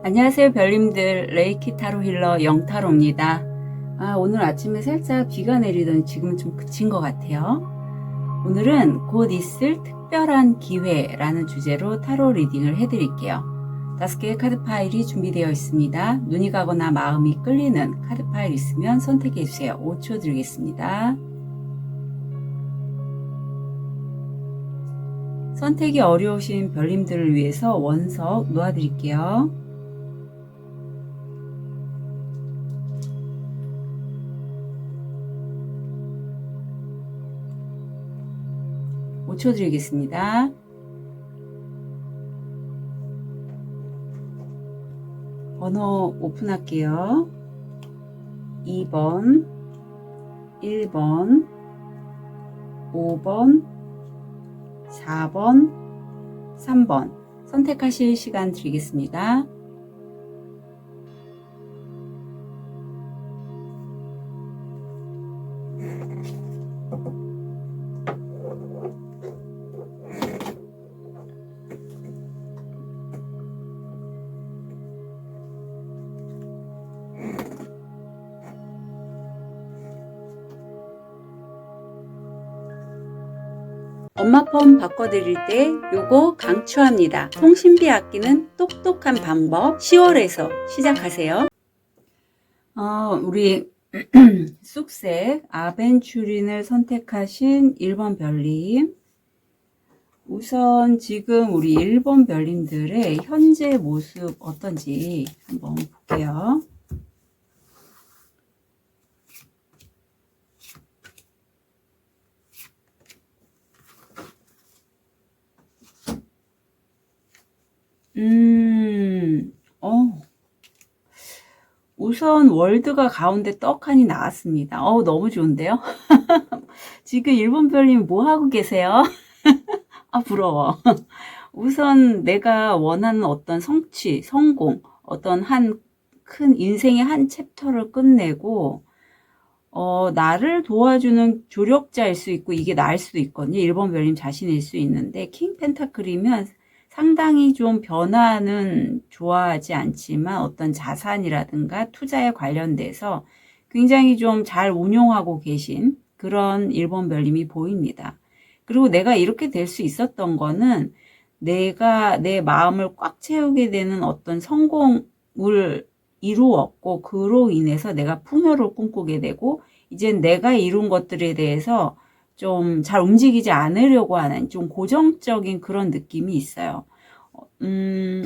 안녕하세요 별님들, 레이키 타로 힐러 영타로입니다. 오늘 아침에 살짝 비가 내리더니 지금은 좀 그친 것 같아요. 오늘은 곧 있을 특별한 기회라는 주제로 타로 리딩을 해드릴게요. 5개의 카드 파일이 준비되어 있습니다. 눈이 가거나 마음이 끌리는 카드 파일 있으면 선택해주세요. 5초 드리겠습니다. 선택이 어려우신 별님들을 위해서 원석 놓아드릴게요. 5초 드리겠습니다. 번호 오픈할게요. 2번, 1번, 5번, 4번, 3번 선택하실 시간 드리겠습니다. 엄마 폰 바꿔드릴 때 요거 강추합니다. 통신비 아끼는 똑똑한 방법 10월에서 시작하세요. 우리 쑥색 아벤추린을 선택하신 1번 별님, 우선 지금 우리 1번 별님들의 현재 모습 어떤지 한번 볼게요. 우선 월드가 가운데 떡하니 나왔습니다. 너무 좋은데요? 지금 1번 별님 뭐 하고 계세요? 부러워. 우선 내가 원하는 어떤 성취, 성공, 어떤 한 큰 인생의 한 챕터를 끝내고, 나를 도와주는 조력자일 수 있고, 이게 나일 수도 있거든요. 1번 별님 자신일 수 있는데, 킹 펜타클이면 상당히 좀 변화는 좋아하지 않지만 어떤 자산이라든가 투자에 관련돼서 굉장히 좀 잘 운용하고 계신 그런 1번 별님이 보입니다. 그리고 내가 이렇게 될 수 있었던 거는 내 마음을 꽉 채우게 되는 어떤 성공을 이루었고, 그로 인해서 내가 풍요를 꿈꾸게 되고, 이제 내가 이룬 것들에 대해서 좀 잘 움직이지 않으려고 하는 좀 고정적인 그런 느낌이 있어요.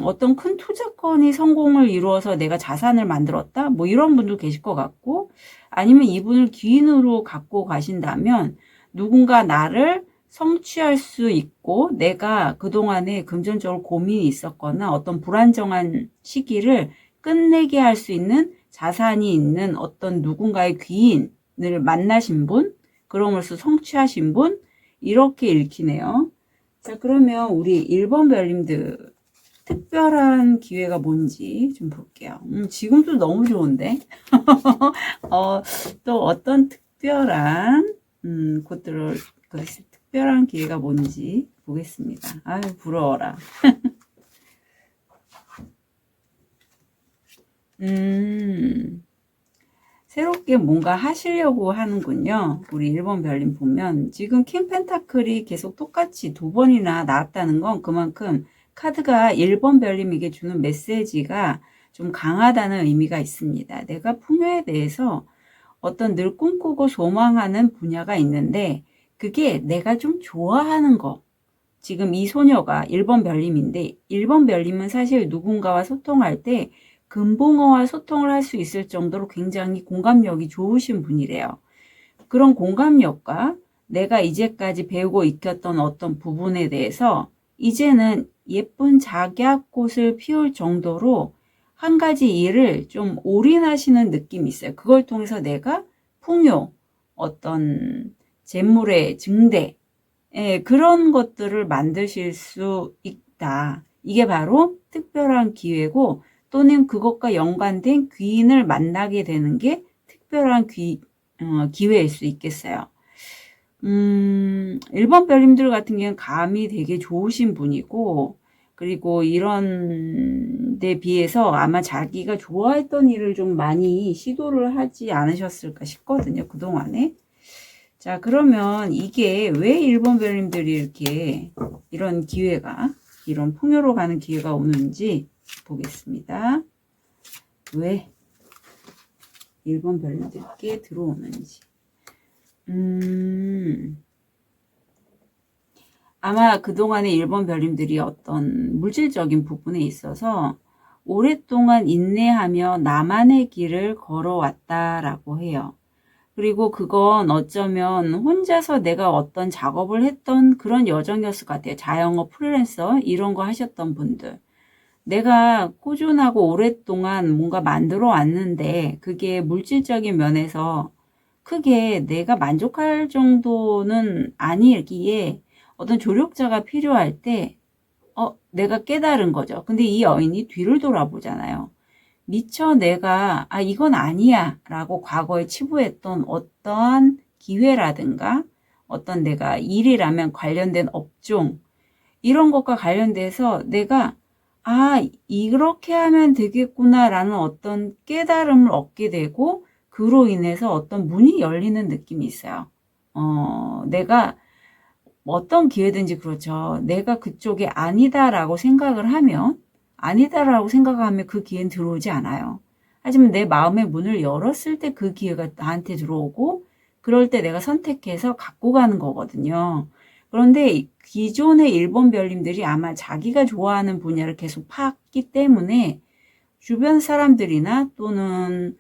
어떤 큰 투자건이 성공을 이루어서 내가 자산을 만들었다? 뭐 이런 분도 계실 것 같고, 아니면 이분을 귀인으로 갖고 가신다면 누군가 나를 성취할 수 있고, 내가 그동안에 금전적으로 고민이 있었거나 어떤 불안정한 시기를 끝내게 할 수 있는 자산이 있는 어떤 누군가의 귀인을 만나신 분, 그럼으로써 성취하신 분, 이렇게 읽히네요. 자, 그러면 우리 1번 별님들 특별한 기회가 뭔지 좀 볼게요. 지금도 너무 좋은데? 또 어떤 특별한, 특별한 기회가 뭔지 보겠습니다. 아유, 부러워라. 새롭게 뭔가 하시려고 하는군요. 우리 1번 별님 보면 지금 킹 펜타클이 계속 똑같이 2번이나 나왔다는 건 그만큼 카드가 1번 별님에게 주는 메시지가 좀 강하다는 의미가 있습니다. 내가 풍요에 대해서 어떤 늘 꿈꾸고 소망하는 분야가 있는데, 그게 내가 좀 좋아하는 거. 지금 이 소녀가 1번 별님인데, 1번 별님은 사실 누군가와 소통할 때 금붕어와 소통을 할 수 있을 정도로 굉장히 공감력이 좋으신 분이래요. 그런 공감력과 내가 이제까지 배우고 익혔던 어떤 부분에 대해서 이제는 예쁜 작약꽃을 피울 정도로 한 가지 일을 좀 올인하시는 느낌이 있어요. 그걸 통해서 내가 풍요, 어떤 재물의 증대, 그런 것들을 만드실 수 있다. 이게 바로 특별한 기회고, 또는 그것과 연관된 귀인을 만나게 되는 게 특별한 기회일 수 있겠어요. 1번 별님들 같은 경우는 감이 되게 좋으신 분이고, 그리고 이런 데 비해서 아마 자기가 좋아했던 일을 좀 많이 시도를 하지 않으셨을까 싶거든요, 그동안에. 자, 그러면 이게 왜 1번 별님들이 이렇게 이런 기회가, 이런 풍요로 가는 기회가 오는지 보겠습니다. 왜 1번 별님들께 들어오는지. 아마 그동안에 1번 별님들이 어떤 물질적인 부분에 있어서 오랫동안 인내하며 나만의 길을 걸어왔다라고 해요. 그리고 그건 어쩌면 혼자서 내가 어떤 작업을 했던 그런 여정이었을 것 같아요. 자영업, 프리랜서 이런 거 하셨던 분들. 내가 꾸준하고 오랫동안 뭔가 만들어 왔는데 그게 물질적인 면에서 크게 내가 만족할 정도는 아니기에 어떤 조력자가 필요할 때 내가 깨달은 거죠. 근데 이 여인이 뒤를 돌아보잖아요. 미처 내가 이건 아니야 라고 과거에 치부했던 어떠한 기회라든가 어떤 내가 일이라면 관련된 업종 이런 것과 관련돼서 내가 이렇게 하면 되겠구나 라는 어떤 깨달음을 얻게 되고 그로 인해서 어떤 문이 열리는 느낌이 있어요. 내가 어떤 기회든지 그렇죠. 내가 그쪽에 아니다라고 생각을 하면 그 기회는 들어오지 않아요. 하지만 내 마음의 문을 열었을 때 그 기회가 나한테 들어오고 그럴 때 내가 선택해서 갖고 가는 거거든요. 그런데 기존의 1번 별님들이 아마 자기가 좋아하는 분야를 계속 파악기 때문에 주변 사람들이나 또는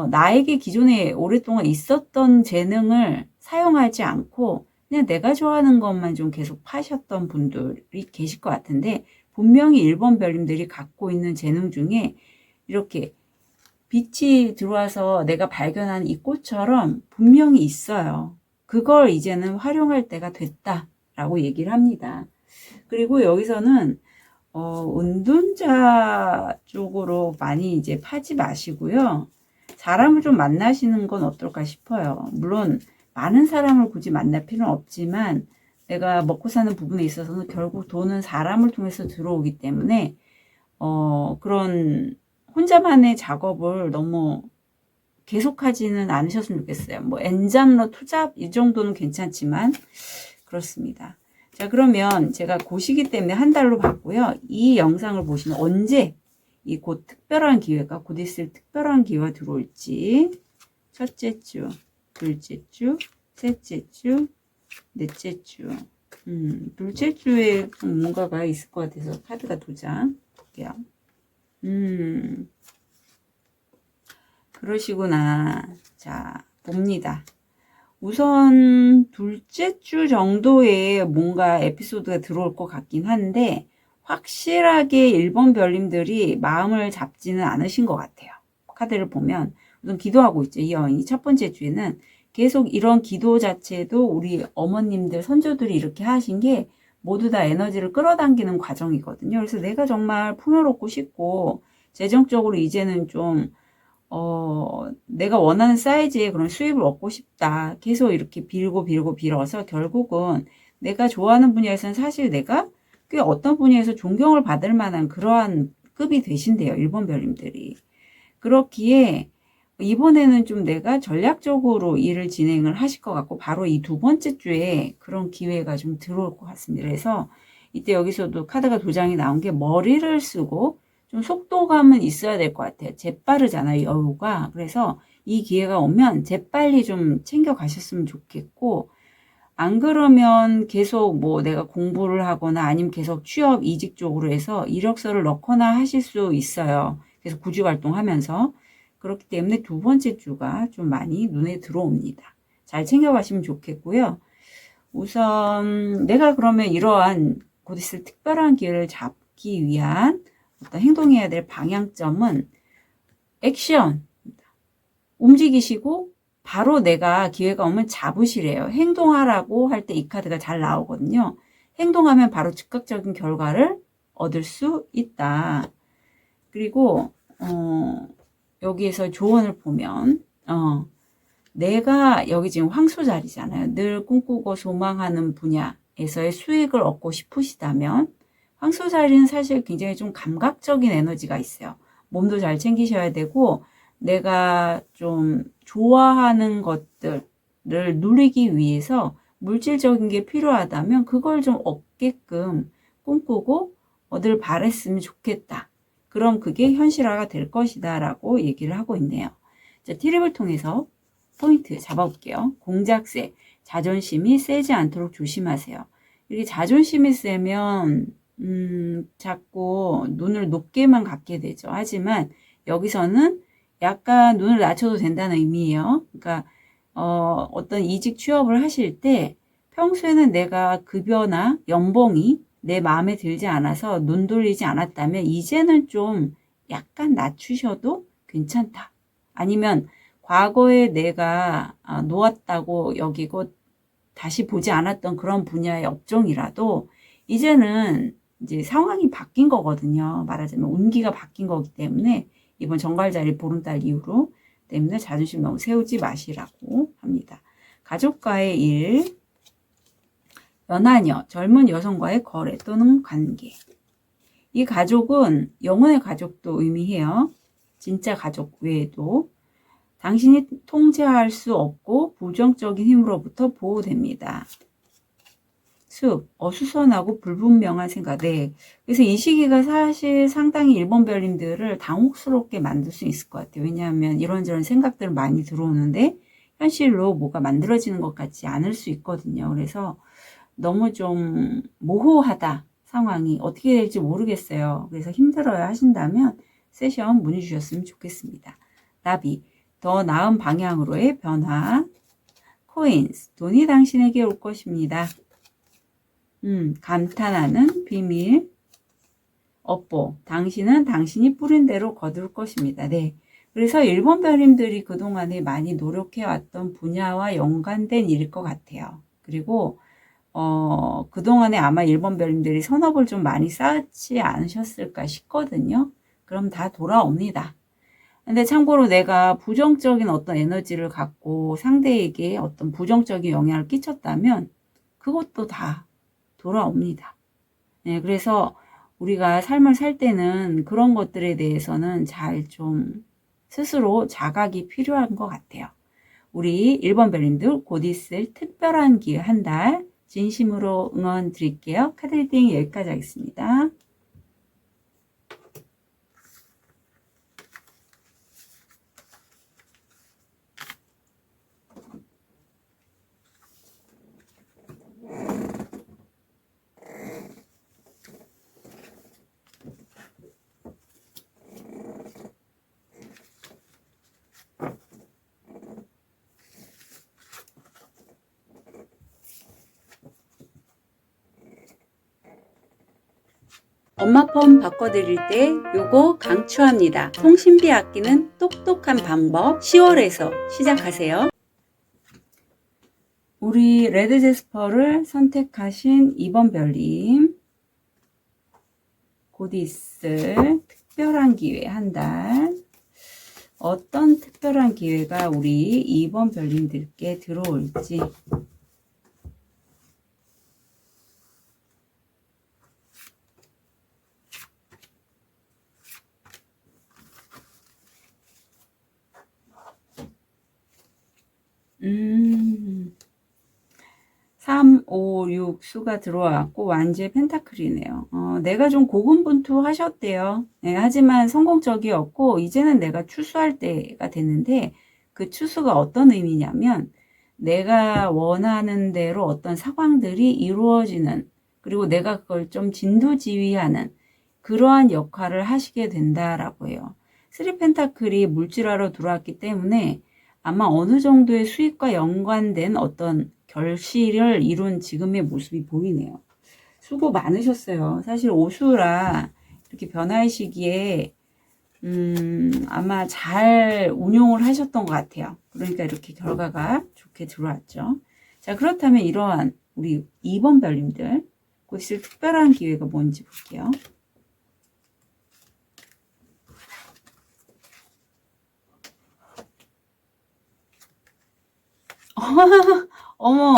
나에게 기존에 오랫동안 있었던 재능을 사용하지 않고 그냥 내가 좋아하는 것만 좀 계속 파셨던 분들이 계실 것 같은데 분명히 1번 별님들이 갖고 있는 재능 중에 이렇게 빛이 들어와서 내가 발견한 이 꽃처럼 분명히 있어요. 그걸 이제는 활용할 때가 됐다라고 얘기를 합니다. 그리고 여기서는 은둔자 쪽으로 많이 이제 파지 마시고요. 사람을 좀 만나시는 건 어떨까 싶어요. 물론 많은 사람을 굳이 만날 필요는 없지만 내가 먹고 사는 부분에 있어서는 결국 돈은 사람을 통해서 들어오기 때문에 그런 혼자만의 작업을 너무 계속하지는 않으셨으면 좋겠어요. 뭐 엔잡러 투잡 이 정도는 괜찮지만 그렇습니다. 자, 그러면 제가 고시기 때문에 한 달로 봤고요. 이 영상을 보시면 언제 이 곧 특별한 기회가 곧 있을 특별한 기회가 들어올지 첫째 주, 둘째 주, 셋째 주, 넷째 주. 둘째 주에 뭔가가 있을 것 같아서 카드가 2장 볼게요. 그러시구나. 자, 봅니다. 우선 둘째 주 정도에 뭔가 에피소드가 들어올 것 같긴 한데 확실하게 1번 별님들이 마음을 잡지는 않으신 것 같아요. 카드를 보면 우선 기도하고 있죠. 이 여인이 첫 번째 주에는 계속 이런 기도 자체도 우리 어머님들, 선조들이 이렇게 하신 게 모두 다 에너지를 끌어당기는 과정이거든요. 그래서 내가 정말 풍요롭고 싶고 재정적으로 이제는 좀 내가 원하는 사이즈의 그런 수입을 얻고 싶다. 계속 이렇게 빌어서 결국은 내가 좋아하는 분야에서는 사실 내가 꽤 어떤 분야에서 존경을 받을 만한 그러한 급이 되신대요. 1번 별님들이. 그렇기에 이번에는 좀 내가 전략적으로 일을 진행을 하실 것 같고 바로 이 2번째 주에 그런 기회가 좀 들어올 것 같습니다. 그래서 이때 여기서도 카드가 2장이 나온 게 머리를 쓰고 좀 속도감은 있어야 될 것 같아요. 재빠르잖아요, 여우가. 그래서 이 기회가 오면 재빨리 좀 챙겨 가셨으면 좋겠고 안 그러면 계속 뭐 내가 공부를 하거나 아니면 계속 취업 이직 쪽으로 해서 이력서를 넣거나 하실 수 있어요. 그래서 구직 활동하면서 그렇기 때문에 2번째 주가 좀 많이 눈에 들어옵니다. 잘 챙겨가시면 좋겠고요. 우선 내가 그러면 이러한 곧 있을 특별한 기회를 잡기 위한 어떤 행동해야 될 방향점은 액션, 움직이시고 바로 내가 기회가 오면 잡으시래요. 행동하라고 할 때 이 카드가 잘 나오거든요. 행동하면 바로 즉각적인 결과를 얻을 수 있다. 그리고 여기에서 조언을 보면 내가 여기 지금 황소 자리잖아요. 늘 꿈꾸고 소망하는 분야에서의 수익을 얻고 싶으시다면 황소살이는 사실 굉장히 좀 감각적인 에너지가 있어요. 몸도 잘 챙기셔야 되고 내가 좀 좋아하는 것들을 누리기 위해서 물질적인 게 필요하다면 그걸 좀 얻게끔 꿈꾸고 늘 바랬으면 좋겠다. 그럼 그게 현실화가 될 것이다 라고 얘기를 하고 있네요. 자, 티립을 통해서 포인트 잡아볼게요. 공작새, 자존심이 세지 않도록 조심하세요. 이렇게 자존심이 세면 자꾸 눈을 높게만 갖게 되죠. 하지만 여기서는 약간 눈을 낮춰도 된다는 의미예요. 그러니까 어떤 이직 취업을 하실 때 평소에는 내가 급여나 연봉이 내 마음에 들지 않아서 눈 돌리지 않았다면 이제는 좀 약간 낮추셔도 괜찮다. 아니면 과거에 내가 놓았다고 여기고 다시 보지 않았던 그런 분야의 업종이라도 이제는 이제 상황이 바뀐 거거든요. 말하자면 운기가 바뀐 거기 때문에 이번 정갈자리 보름달 이후로 때문에 자존심 너무 세우지 마시라고 합니다. 가족과의 일, 연하녀, 젊은 여성과의 거래 또는 관계. 이 가족은 영혼의 가족도 의미해요. 진짜 가족 외에도 당신이 통제할 수 없고 부정적인 힘으로부터 보호됩니다. 숲, 어수선하고 불분명한 생각. 네. 그래서 이 시기가 사실 상당히 일본 별님들을 당혹스럽게 만들 수 있을 것 같아요. 왜냐하면 이런저런 생각들 많이 들어오는데 현실로 뭐가 만들어지는 것 같지 않을 수 있거든요. 그래서 너무 좀 모호하다. 상황이 어떻게 될지 모르겠어요. 그래서 힘들어야 하신다면 세션 문의 주셨으면 좋겠습니다. 나비, 더 나은 방향으로의 변화. 코인스, 돈이 당신에게 올 것입니다. 감탄하는 비밀. 업보, 당신은 당신이 뿌린 대로 거둘 것입니다. 네. 그래서 일본 별님들이 그동안에 많이 노력해왔던 분야와 연관된 일일 것 같아요. 그리고 그동안에 아마 일본 별님들이 선업을 좀 많이 쌓지 않으셨을까 싶거든요. 그럼 다 돌아옵니다. 근데 참고로 내가 부정적인 어떤 에너지를 갖고 상대에게 어떤 부정적인 영향을 끼쳤다면 그것도 다 돌아옵니다. 네, 그래서 우리가 삶을 살 때는 그런 것들에 대해서는 잘 좀 스스로 자각이 필요한 것 같아요. 우리 1번 별님들 곧 있을 특별한 기회 한 달 진심으로 응원 드릴게요. 카드 리딩 여기까지 하겠습니다. 엄마 폰 바꿔드릴 때 요거 강추합니다. 통신비 아끼는 똑똑한 방법 10월에서 시작하세요. 우리 레드 제스퍼를 선택하신 2번 별님 곧 있을 특별한 기회 한 달. 어떤 특별한 기회가 우리 2번 별님들께 들어올지 음, 3, 5, 6 수가 들어왔고 완주의 펜타클이네요. 내가 좀 고군분투하셨대요. 네, 하지만 성공적이었고 이제는 내가 추수할 때가 됐는데 그 추수가 어떤 의미냐면 내가 원하는 대로 어떤 상황들이 이루어지는 그리고 내가 그걸 좀 진두지휘하는 그러한 역할을 하시게 된다라고 해요. 3 펜타클이 물질화로 들어왔기 때문에 아마 어느 정도의 수익과 연관된 어떤 결실을 이룬 지금의 모습이 보이네요. 수고 많으셨어요. 사실 오수라 이렇게 변화의 시기에 아마 잘 운용을 하셨던 것 같아요. 그러니까 이렇게 결과가 좋게 들어왔죠. 자, 그렇다면 이러한 우리 2번 별님들 곧 있을 특별한 기회가 뭔지 볼게요. 어머,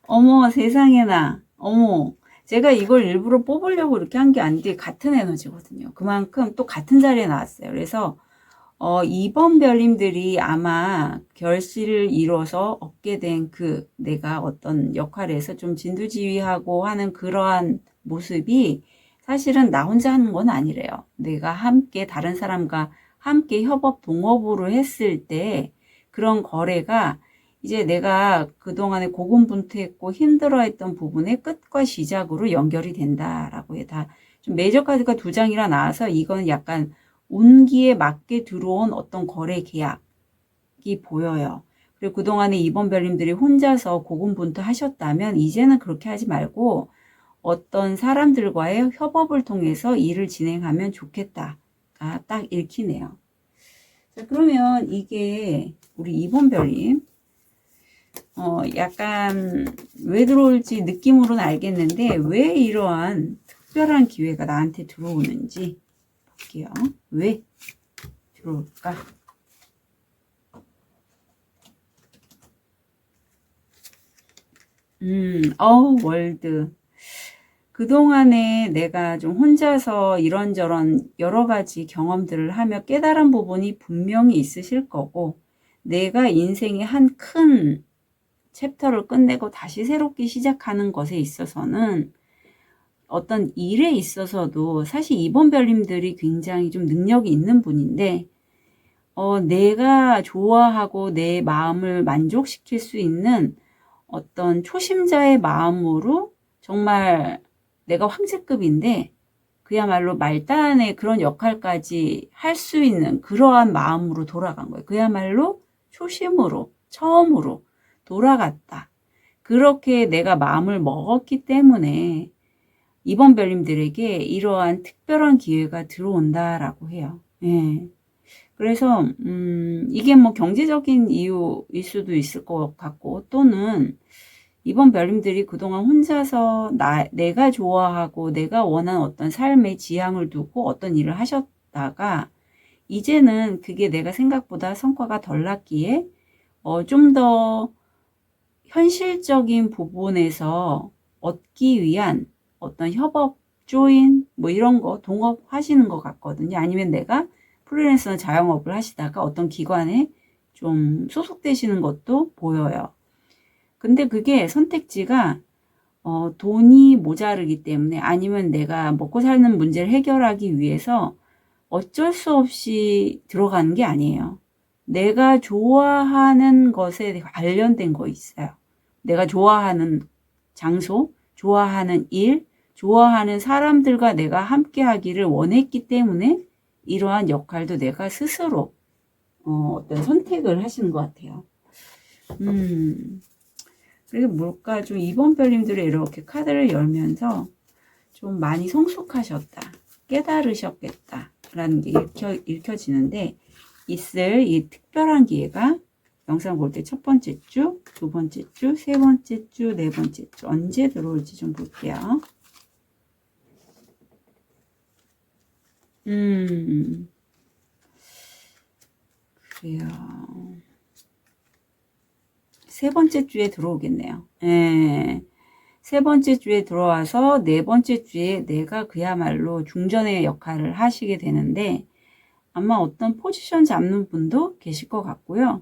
어머, 세상에나, 어머, 제가 이걸 일부러 뽑으려고 이렇게 한 게 아닌데 같은 에너지거든요. 그만큼 또 같은 자리에 나왔어요. 그래서 2번 별님들이 아마 결실을 이뤄서 얻게 된 그 내가 어떤 역할에서 좀 진두지휘하고 하는 그러한 모습이 사실은 나 혼자 하는 건 아니래요. 내가 함께 다른 사람과 함께 협업 동업으로 했을 때 그런 거래가 이제 내가 그동안에 고군분투했고 힘들어했던 부분의 끝과 시작으로 연결이 된다라고 해. 다 좀 메이저 카드가 2장이라 나와서 이건 약간 운기에 맞게 들어온 어떤 거래 계약이 보여요. 그리고 그동안에 2번 별님들이 혼자서 고군분투 하셨다면 이제는 그렇게 하지 말고 어떤 사람들과의 협업을 통해서 일을 진행하면 좋겠다가 딱 읽히네요. 자, 그러면 이게 우리 2번 별님 약간 왜 들어올지 느낌으로는 알겠는데 왜 이러한 특별한 기회가 나한테 들어오는지 볼게요. 왜 들어올까? 월드. 그동안에 내가 좀 혼자서 이런저런 여러 가지 경험들을 하며 깨달은 부분이 분명히 있으실 거고, 내가 인생의 한 큰 챕터를 끝내고 다시 새롭게 시작하는 것에 있어서는 어떤 일에 있어서도 사실 2번 별님들이 굉장히 좀 능력이 있는 분인데, 내가 좋아하고 내 마음을 만족시킬 수 있는 어떤 초심자의 마음으로 정말 내가 황제급인데 그야말로 말단의 그런 역할까지 할 수 있는 그러한 마음으로 돌아간 거예요. 그야말로 초심으로 처음으로 돌아갔다. 그렇게 내가 마음을 먹었기 때문에 이번 별님들에게 이러한 특별한 기회가 들어온다라고 해요. 예. 그래서 이게 뭐 경제적인 이유일 수도 있을 것 같고, 또는 이번 별님들이 그동안 혼자서 내가 좋아하고 내가 원하는 어떤 삶의 지향을 두고 어떤 일을 하셨다가 이제는 그게 내가 생각보다 성과가 덜 났기에 좀 더 현실적인 부분에서 얻기 위한 어떤 협업, 조인 뭐 이런 거 동업 하시는 것 같거든요. 아니면 내가 프리랜서 자영업을 하시다가 어떤 기관에 좀 소속되시는 것도 보여요. 근데 그게 선택지가 돈이 모자르기 때문에, 아니면 내가 먹고 사는 문제를 해결하기 위해서 어쩔 수 없이 들어가는 게 아니에요. 내가 좋아하는 것에 관련된 거 있어요. 내가 좋아하는 장소, 좋아하는 일, 좋아하는 사람들과 내가 함께 하기를 원했기 때문에 이러한 역할도 내가 스스로 어떤 선택을 하시는 것 같아요. 그리고 뭘까? 좀 2번 별님들이 이렇게 카드를 열면서 좀 많이 성숙하셨다, 깨달으셨겠다 라는 게 읽혀지는데, 있을 이 특별한 기회가 영상 볼 때 첫 번째 주, 두 번째 주, 세 번째 주, 네 번째 주 언제 들어올지 좀 볼게요. 그래요. 세 번째 주에 들어오겠네요. 예. 세 번째 주에 들어와서 네 번째 주에 내가 그야말로 중전의 역할을 하시게 되는데, 아마 어떤 포지션 잡는 분도 계실 것 같고요.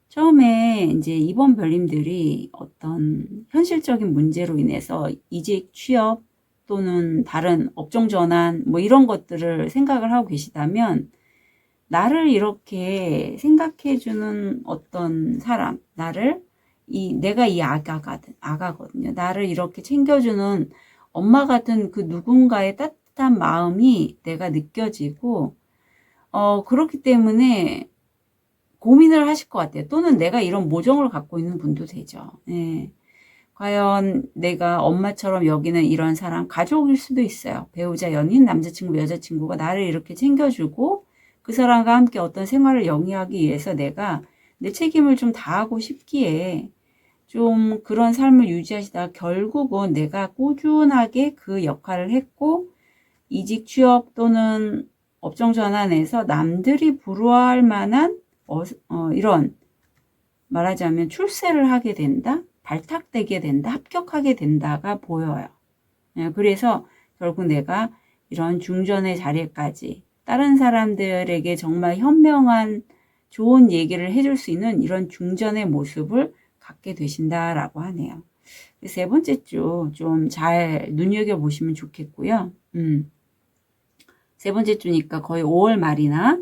처음에 이제 2번 별님들이 어떤 현실적인 문제로 인해서 이직, 취업 또는 다른 업종 전환 뭐 이런 것들을 생각을 하고 계시다면, 나를 이렇게 생각해주는 어떤 사람, 내가 이 아가거든요. 나를 이렇게 챙겨주는 엄마 같은 그 누군가의 따뜻한 마음이 내가 느껴지고, 그렇기 때문에 고민을 하실 것 같아요. 또는 내가 이런 모정을 갖고 있는 분도 되죠. 예. 과연 내가 엄마처럼 여기는 이런 사람, 가족일 수도 있어요. 배우자, 연인, 남자친구, 여자친구가 나를 이렇게 챙겨주고 그 사람과 함께 어떤 생활을 영위하기 위해서 내가 내 책임을 좀 다하고 싶기에 좀 그런 삶을 유지하시다가 결국은 내가 꾸준하게 그 역할을 했고, 이직, 취업 또는 업종 전환에서 남들이 부러워할 만한 이런, 말하자면 출세를 하게 된다, 발탁되게 된다, 합격하게 된다가 보여요. 그래서 결국 내가 이런 중전의 자리까지 다른 사람들에게 정말 현명한 좋은 얘기를 해줄 수 있는 이런 중전의 모습을 갖게 되신다라고 하네요. 세 번째 주 좀 잘 눈여겨보시면 좋겠고요. 세 번째 주니까 거의 5월 말이나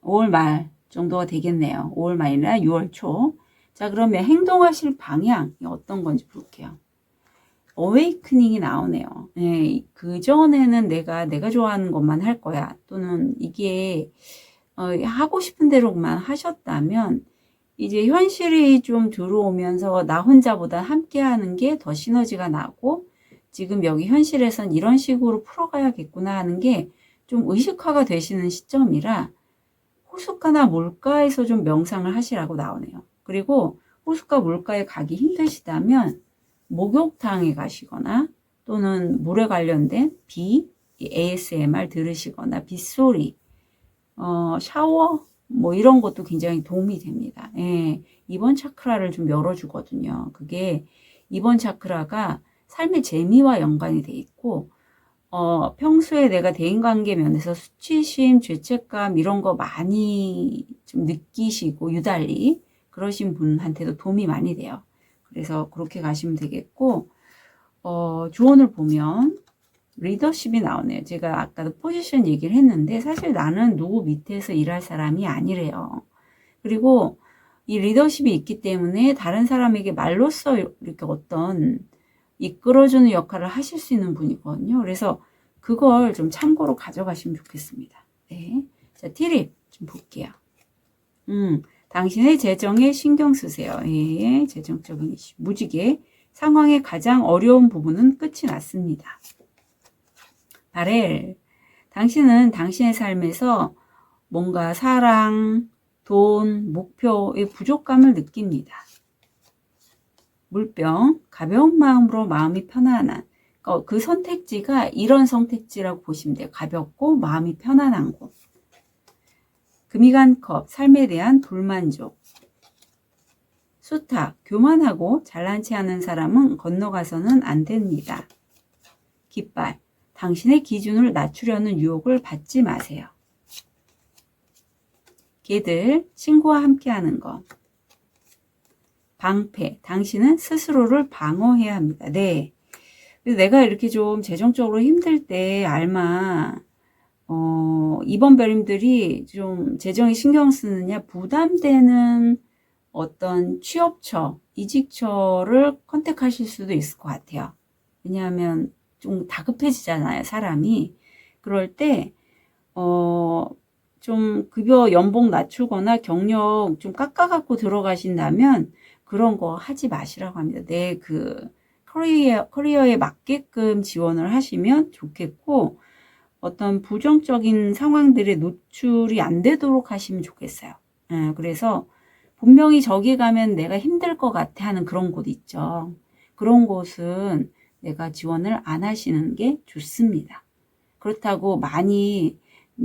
5월 말 정도가 되겠네요. 5월 말이나 6월 초. 자, 그러면 행동하실 방향이 어떤 건지 볼게요. 어웨이크닝이 나오네요. 네, 그전에는 내가 좋아하는 것만 할 거야. 또는 이게 하고 싶은 대로만 하셨다면 이제 현실이 좀 들어오면서 나 혼자보다 함께 하는 게 더 시너지가 나고 지금 여기 현실에선 이런 식으로 풀어가야겠구나 하는 게 좀 의식화가 되시는 시점이라 호숫가나 물가에서 좀 명상을 하시라고 나오네요. 그리고 호숫가 물가에 가기 힘드시다면 목욕탕에 가시거나 또는 물에 관련된 ASMR 들으시거나 빗소리, 샤워 뭐 이런 것도 굉장히 도움이 됩니다. 예, 2번 차크라를 좀 열어주거든요. 그게 2번 차크라가 삶의 재미와 연관이 돼 있고 평소에 내가 대인관계 면에서 수치심, 죄책감 이런 거 많이 좀 느끼시고 유달리 그러신 분한테도 도움이 많이 돼요. 그래서 그렇게 가시면 되겠고 조언을 보면 리더십이 나오네요. 제가 아까도 포지션 얘기를 했는데 사실 나는 누구 밑에서 일할 사람이 아니래요. 그리고 이 리더십이 있기 때문에 다른 사람에게 말로써 이렇게 어떤 이끌어주는 역할을 하실 수 있는 분이거든요. 그래서 그걸 좀 참고로 가져가시면 좋겠습니다. 네. 자, 팁 좀 볼게요. 당신의 재정에 신경 쓰세요. 예, 재정적인 이슈. 무지개. 상황의 가장 어려운 부분은 끝이 났습니다. 바렐. 당신은 당신의 삶에서 뭔가 사랑, 돈, 목표의 부족감을 느낍니다. 물병. 가벼운 마음으로 마음이 편안한. 그 선택지가 이런 선택지라고 보시면 돼요. 가볍고 마음이 편안한 곳. 금이간 컵, 삶에 대한 불만족. 수탉, 교만하고 잘난 체 하는 사람은 건너가서는 안 됩니다. 깃발, 당신의 기준을 낮추려는 유혹을 받지 마세요. 개들, 친구와 함께하는 것. 방패, 당신은 스스로를 방어해야 합니다. 네. 내가 이렇게 좀 재정적으로 힘들 때 알마 이번 별님들이 좀 재정에 신경 쓰느냐 부담되는 어떤 취업처, 이직처를 컨택하실 수도 있을 것 같아요. 왜냐하면 좀 다급해지잖아요, 사람이. 그럴 때 좀 급여 연봉 낮추거나 경력 좀 깎아갖고 들어가신다면 그런 거 하지 마시라고 합니다. 내 그 커리어에 맞게끔 지원을 하시면 좋겠고 어떤 부정적인 상황들에 노출이 안 되도록 하시면 좋겠어요. 그래서 분명히 저기 가면 내가 힘들 것 같아 하는 그런 곳 있죠. 그런 곳은 내가 지원을 안 하시는 게 좋습니다. 그렇다고 많이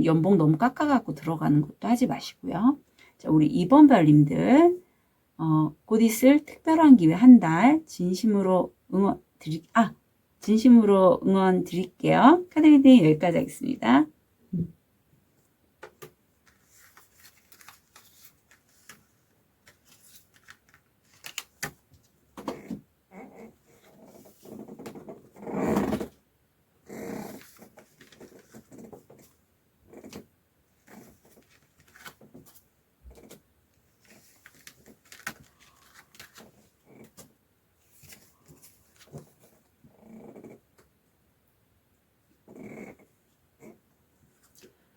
연봉 너무 깎아갖고 들어가는 것도 하지 마시고요. 자, 우리 2번 별님들 곧 있을 특별한 기회 한 달 진심으로 응원 드릴게요. 카드 리딩 여기까지 하겠습니다.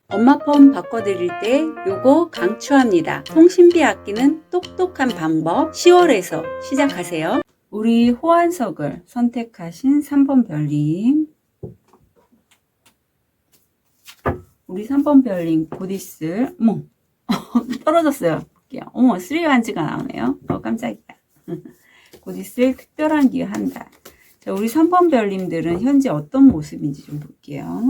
엄마 폰 바꿔드릴 때 요거 강추합니다. 통신비 아끼는 똑똑한 방법 10월에서 시작하세요. 우리 호환석을 선택하신 3번 별님, 우리 3번 별님 곧 있을 떨어졌어요. 볼게요. 어머 3반지가 나오네요. 깜짝이야. 곧 있을 특별한 기회 한 달. 자, 우리 3번 별님들은 현재 어떤 모습인지 좀 볼게요.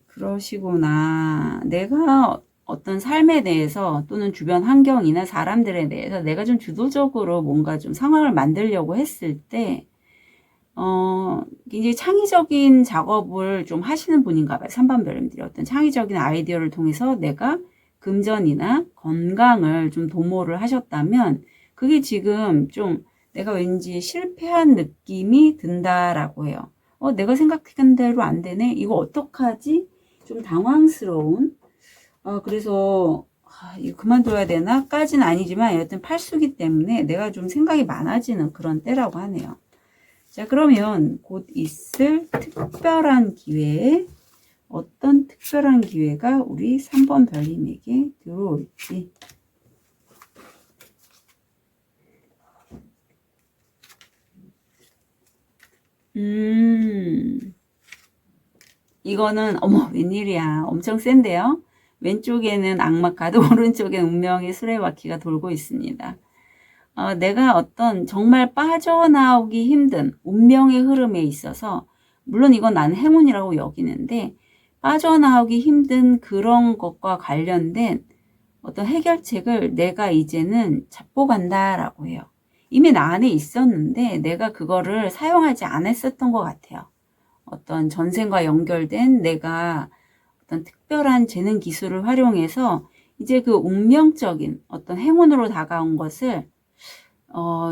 그러시구나. 내가 어떤 삶에 대해서 또는 주변 환경이나 사람들에 대해서 내가 좀 주도적으로 뭔가 좀 상황을 만들려고 했을 때, 굉장히 창의적인 작업을 좀 하시는 분인가 봐요. 3번 별님들이 어떤 창의적인 아이디어를 통해서 내가 금전이나 건강을 좀 도모를 하셨다면, 그게 지금 좀 내가 왠지 실패한 느낌이 든다라고 해요. 내가 생각한 대로 안 되네? 이거 어떡하지? 좀 당황스러운. 그래서, 이거 그만둬야 되나? 까지는 아니지만, 여튼 팔수기 때문에 내가 좀 생각이 많아지는 그런 때라고 하네요. 자, 그러면 곧 있을 특별한 기회에 어떤 특별한 기회가 우리 3번 별님에게 들어올지. 이거는 어머 웬일이야. 엄청 센데요. 왼쪽에는 악마 카드, 오른쪽에 운명의 수레바퀴가 돌고 있습니다. 내가 어떤 정말 빠져나오기 힘든 운명의 흐름에 있어서, 물론 이건 나는 행운이라고 여기는데, 빠져나오기 힘든 그런 것과 관련된 어떤 해결책을 내가 이제는 잡고 간다라고 해요. 이미 나 안에 있었는데 내가 그거를 사용하지 않았었던 것 같아요. 어떤 전생과 연결된 내가 어떤 특별한 재능 기술을 활용해서 이제 그 운명적인 어떤 행운으로 다가온 것을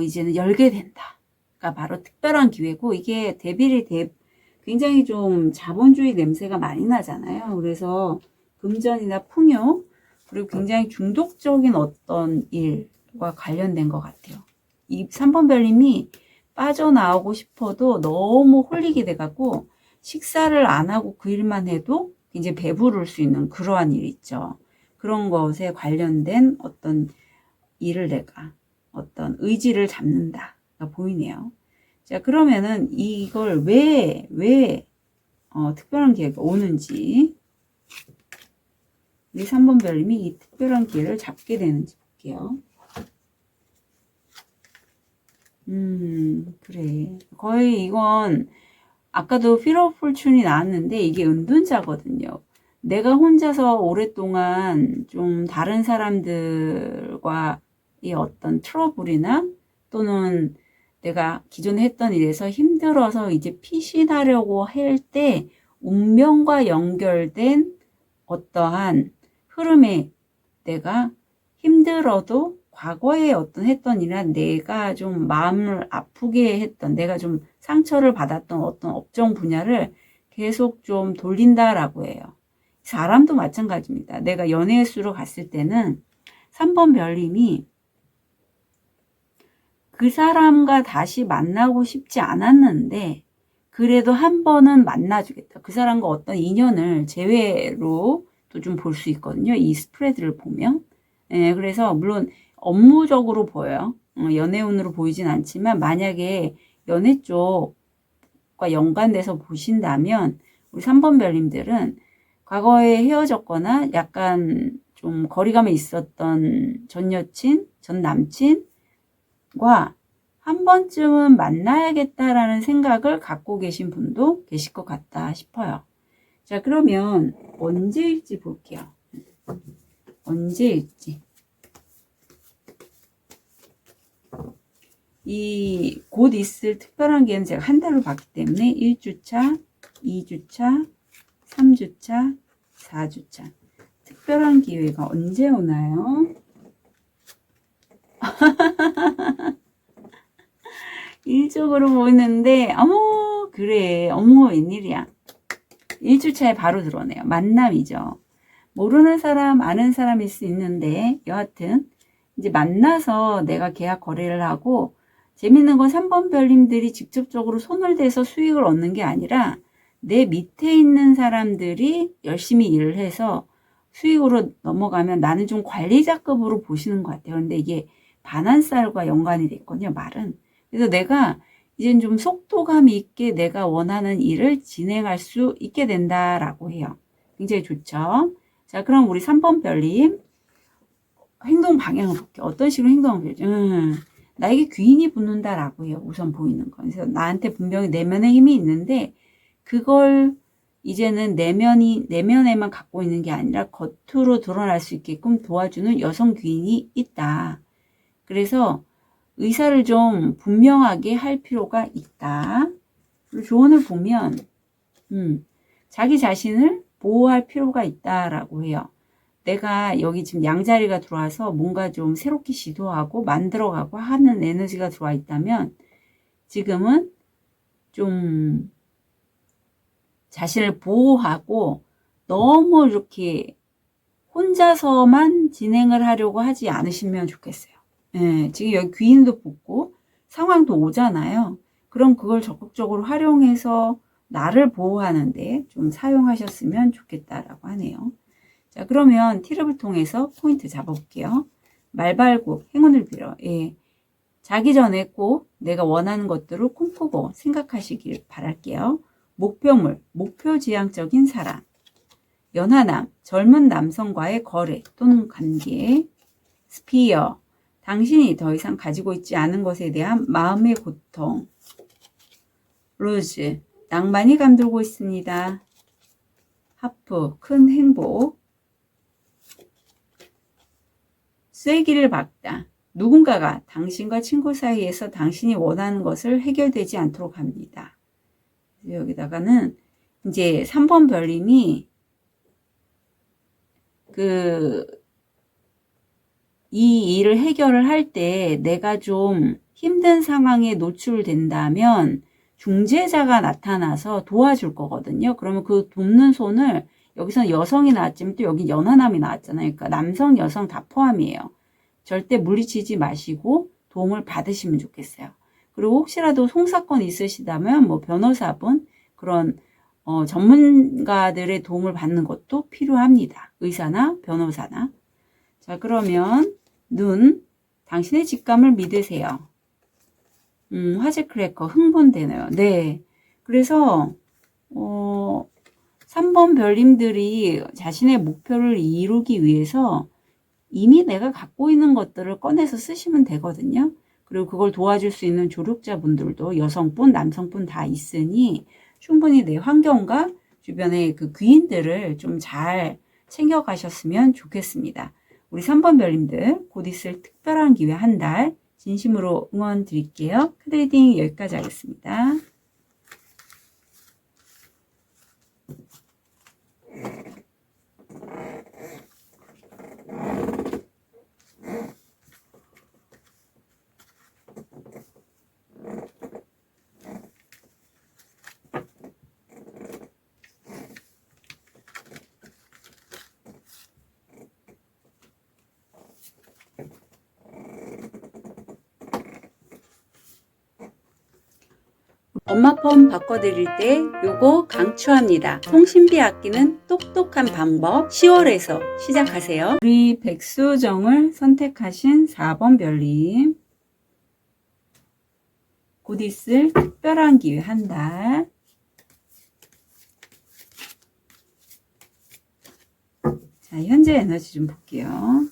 이제는 열게 된다. 그러니까 바로 특별한 기회고, 이게 굉장히 좀 자본주의 냄새가 많이 나잖아요. 그래서 금전이나 풍요, 그리고 굉장히 중독적인 어떤 일과 관련된 것 같아요. 이 3번 별님이 빠져나오고 싶어도 너무 홀리게 돼갖고 식사를 안 하고 그 일만 해도 이제 배부를 수 있는 그러한 일 있죠. 그런 것에 관련된 어떤 일을 내가 어떤 의지를 잡는다가 보이네요. 자, 그러면은 이걸 왜 특별한 기회가 오는지, 우리 3번 별님이 이 특별한 기회를 잡게 되는지 볼게요. 그래. 거의 이건 아까도 Wheel of Fortune이 나왔는데 이게 은둔자거든요. 내가 혼자서 오랫동안 좀 다른 사람들과의 어떤 트러블이나 또는 내가 기존에 했던 일에서 힘들어서 이제 피신하려고 할 때 운명과 연결된 어떠한 흐름에 내가 힘들어도 과거에 어떤 했던 일이나 내가 좀 마음을 아프게 했던, 내가 좀 상처를 받았던 어떤 업종 분야를 계속 좀 돌린다라고 해요. 사람도 마찬가지입니다. 내가 연애의 수로 갔을 때는 3번 별님이 그 사람과 다시 만나고 싶지 않았는데 그래도 한 번은 만나주겠다. 그 사람과 어떤 인연을 재회로 또 좀 볼 수 있거든요. 이 스프레드를 보면. 예, 그래서 물론 업무적으로 보여요. 연애운으로 보이진 않지만 만약에 연애 쪽과 연관돼서 보신다면 우리 3번 별님들은 과거에 헤어졌거나 약간 좀 거리감에 있었던 전 여친, 전 남친과 한 번쯤은 만나야겠다라는 생각을 갖고 계신 분도 계실 것 같다 싶어요. 자, 그러면 언제일지 볼게요. 언제일지. 이 곧 있을 특별한 기회는 제가 한 달로 봤기 때문에 1주차, 2주차, 3주차, 4주차. 특별한 기회가 언제 오나요? 일적으로 보이는데, 어머, 그래. 어머, 웬일이야. 1주차에 바로 들어오네요. 만남이죠. 모르는 사람, 아는 사람일 수 있는데, 여하튼, 이제 만나서 내가 계약 거래를 하고, 재밌는 건 3번 별님들이 직접적으로 손을 대서 수익을 얻는 게 아니라, 내 밑에 있는 사람들이 열심히 일을 해서 수익으로 넘어가면 나는 좀 관리자급으로 보시는 것 같아요. 근데 이게 반환살과 연관이 됐거든요, 말은. 그래서 내가 이젠 좀 속도감 있게 내가 원하는 일을 진행할 수 있게 된다라고 해요. 굉장히 좋죠. 자, 그럼 우리 3번 별님 행동 방향을 볼게요. 어떤 식으로 행동을 볼지. 나에게 귀인이 붙는다라고 해요. 우선 보이는 건. 그래서 나한테 분명히 내면의 힘이 있는데 그걸 이제는 내면에만 갖고 있는 게 아니라 겉으로 드러날 수 있게끔 도와주는 여성 귀인이 있다. 그래서 의사를 좀 분명하게 할 필요가 있다. 그리고 조언을 보면 자기 자신을 보호할 필요가 있다라고 해요. 내가 여기 지금 양자리가 들어와서 뭔가 좀 새롭게 시도하고 만들어가고 하는 에너지가 들어와 있다면 지금은 좀 자신을 보호하고 너무 이렇게 혼자서만 진행을 하려고 하지 않으시면 좋겠어요. 예, 지금 여기 귀인도 붙고 상황도 오잖아요. 그럼 그걸 적극적으로 활용해서 나를 보호하는데 좀 사용하셨으면 좋겠다라고 하네요. 자, 그러면 티럽을 통해서 포인트 잡아볼게요. 말발굽, 행운을 빌어. 예, 자기 전에 꼭 내가 원하는 것들을 꿈꾸고 생각하시길 바랄게요. 목표물, 목표지향적인 사람. 연하남, 젊은 남성과의 거래 또는 관계. 스피어, 당신이 더 이상 가지고 있지 않은 것에 대한 마음의 고통. 로즈, 낭만이 감돌고 있습니다. 하프, 큰 행복. 쐐기를 박다. 누군가가 당신과 친구 사이에서 당신이 원하는 것을 해결되지 않도록 합니다. 여기다가는 이제 3번 별님이 이 일을 해결을 할 때 내가 좀 힘든 상황에 노출된다면 중재자가 나타나서 도와줄 거거든요. 그러면 그 돕는 손을 여기서는 여성이 나왔지만 또 여기 연하남이 나왔잖아요. 그러니까 남성, 여성 다 포함이에요. 절대 물리치지 마시고 도움을 받으시면 좋겠어요. 그리고 혹시라도 송사건 있으시다면 뭐 변호사분 그런 전문가들의 도움을 받는 것도 필요합니다. 의사나 변호사나. 자, 그러면 눈, 당신의 직감을 믿으세요. 화재 크래커 흥분되네요. 네. 그래서 3번 별님들이 자신의 목표를 이루기 위해서 이미 내가 갖고 있는 것들을 꺼내서 쓰시면 되거든요. 그리고 그걸 도와줄 수 있는 조력자분들도 여성분, 남성분 다 있으니 충분히 내 환경과 주변의 그 귀인들을 좀 잘 챙겨가셨으면 좋겠습니다. 우리 3번 별님들 곧 있을 특별한 기회 한 달 진심으로 응원 드릴게요. 카드리딩 여기까지 하겠습니다. 엄마 폰 바꿔드릴 때 요거 강추합니다. 통신비 아끼는 똑똑한 방법 10월에서 시작하세요. 우리 백수정을 선택하신 4번 별님 곧 있을 특별한 기회 한 달. 자, 현재 에너지 좀 볼게요.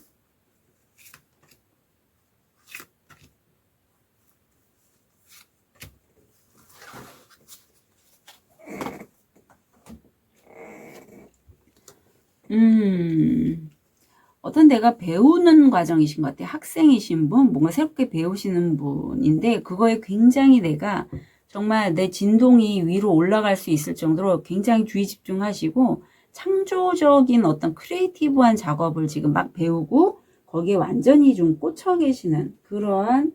어떤 데가 배우는 과정이신 것 같아요. 학생이신 분, 뭔가 새롭게 배우시는 분인데 그거에 굉장히 내가 정말 내 진동이 위로 올라갈 수 있을 정도로 굉장히 주의 집중하시고 창조적인 어떤 크리에이티브한 작업을 지금 막 배우고 거기에 완전히 좀 꽂혀 계시는 그러한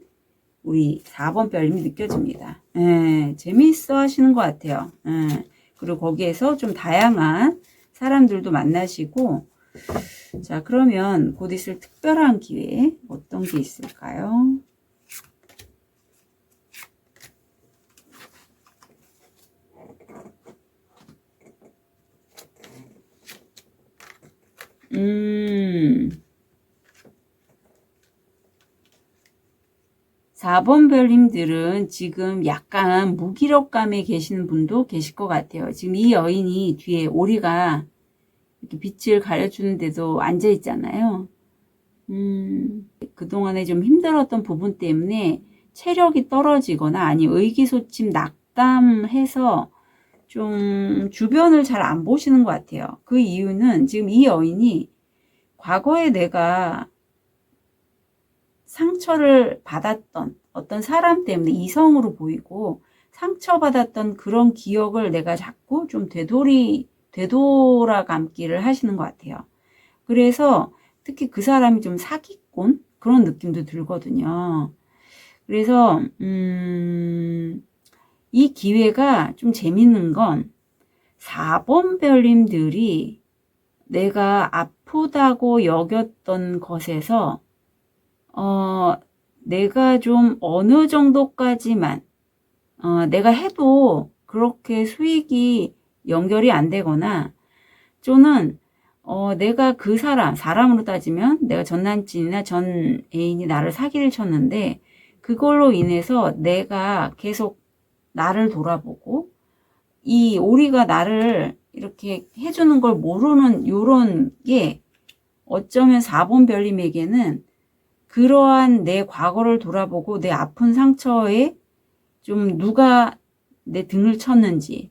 우리 4번 별님이 느껴집니다. 재미있어 하시는 것 같아요. 그리고 거기에서 좀 다양한 사람들도 만나시고 자, 그러면 곧 있을 특별한 기회 어떤 게 있을까요? 음. 4번 별님들은 지금 약간 무기력감에 계시는 분도 계실 것 같아요. 지금 이 여인이 뒤에 오리가 이렇게 빛을 가려주는데도 앉아 있잖아요. 그동안에 좀 힘들었던 부분 때문에 체력이 떨어지거나 아니 의기소침 낙담해서 좀 주변을 잘 안 보시는 것 같아요. 그 이유는 지금 이 여인이 과거에 내가 상처를 받았던 어떤 사람 때문에 이성으로 보이고 상처받았던 그런 기억을 내가 자꾸 좀 되돌아감기를 하시는 것 같아요. 그래서 특히 그 사람이 좀 사기꾼 그런 느낌도 들거든요. 그래서 이 기회가 좀 재밌는 건 4번 별님들이 내가 아프다고 여겼던 것에서 내가 좀 어느 정도까지만 내가 해도 그렇게 수익이 연결이 안 되거나 또는 내가 그 사람으로 따지면 내가 전 남친이나 전 애인이 나를 사기를 쳤는데 그걸로 인해서 내가 계속 나를 돌아보고 이 오리가 나를 이렇게 해주는 걸 모르는 요런 게 어쩌면 4번 별님에게는 그러한 내 과거를 돌아보고 내 아픈 상처에 좀 누가 내 등을 쳤는지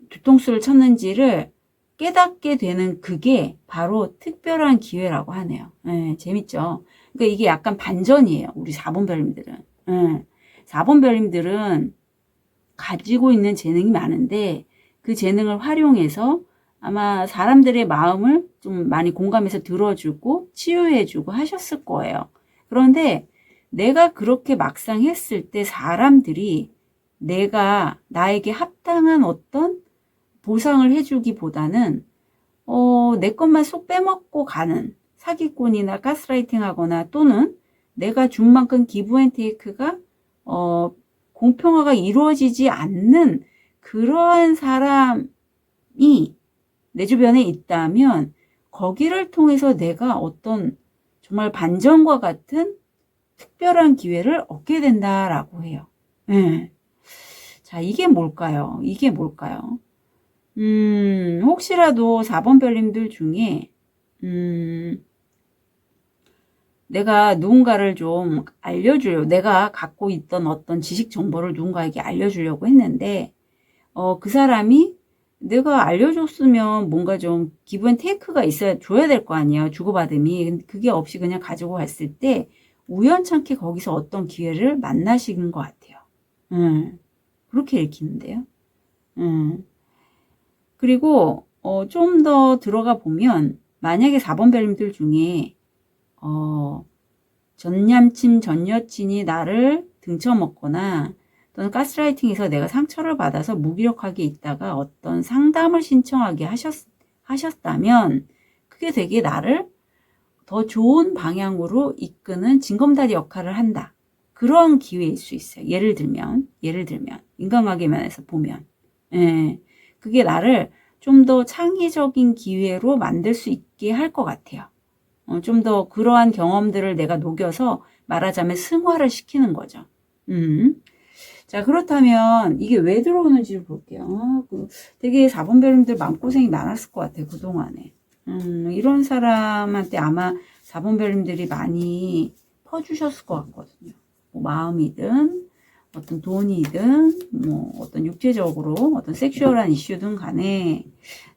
뒤통수를 쳤는지를 깨닫게 되는 그게 바로 특별한 기회라고 하네요. 네, 재밌죠? 그러니까 이게 약간 반전이에요. 우리 4번 별님들은. 4번 별님들은 가지고 있는 재능이 많은데 그 재능을 활용해서 아마 사람들의 마음을 좀 많이 공감해서 들어주고 치유해주고 하셨을 거예요. 그런데 내가 그렇게 막상 했을 때 사람들이 내가 나에게 합당한 어떤 보상을 해주기보다는 내 것만 쏙 빼먹고 가는 사기꾼이나 가스라이팅 하거나 또는 내가 준 만큼 기브앤테이크가 공평화가 이루어지지 않는 그러한 사람이 내 주변에 있다면 거기를 통해서 내가 어떤 정말 반전과 같은 특별한 기회를 얻게 된다라고 해요. 네. 자, 이게 뭘까요? 이게 뭘까요? 혹시라도 4번 별님들 중에 내가 누군가를 좀 알려주려고 내가 갖고 있던 어떤 지식 정보를 누군가에게 알려주려고 했는데 그 사람이 내가 알려줬으면 뭔가 좀 기브앤테이크가 있어야 줘야 될 거 아니에요. 주고받음이. 그게 없이 그냥 가지고 갔을 때 우연찮게 거기서 어떤 기회를 만나시는 것 같아요. 그렇게 읽히는데요. 그리고 좀 더 들어가 보면 만약에 4번 별님들 중에 전 남친 전 여친이 나를 등쳐먹거나 또는 가스라이팅에서 내가 상처를 받아서 무기력하게 있다가 어떤 상담을 신청하게 하셨다면 그게 되게 나를 더 좋은 방향으로 이끄는 징검다리 역할을 한다. 그런 기회일 수 있어요. 예를 들면 인간관계 면에서 보면 그게 나를 좀 더 창의적인 기회로 만들 수 있게 할 것 같아요. 좀 더 그러한 경험들을 내가 녹여서 말하자면 승화를 시키는 거죠. 자, 그렇다면 이게 왜 들어오는지 볼게요. 되게 4번 별님들 마음고생이 많았을 것 같아요. 그동안에. 이런 사람한테 아마 4번 별님들이 많이 퍼주셨을 것 같거든요. 뭐 마음이든 어떤 돈이든 뭐 어떤 육체적으로 어떤 섹슈얼한 이슈든 간에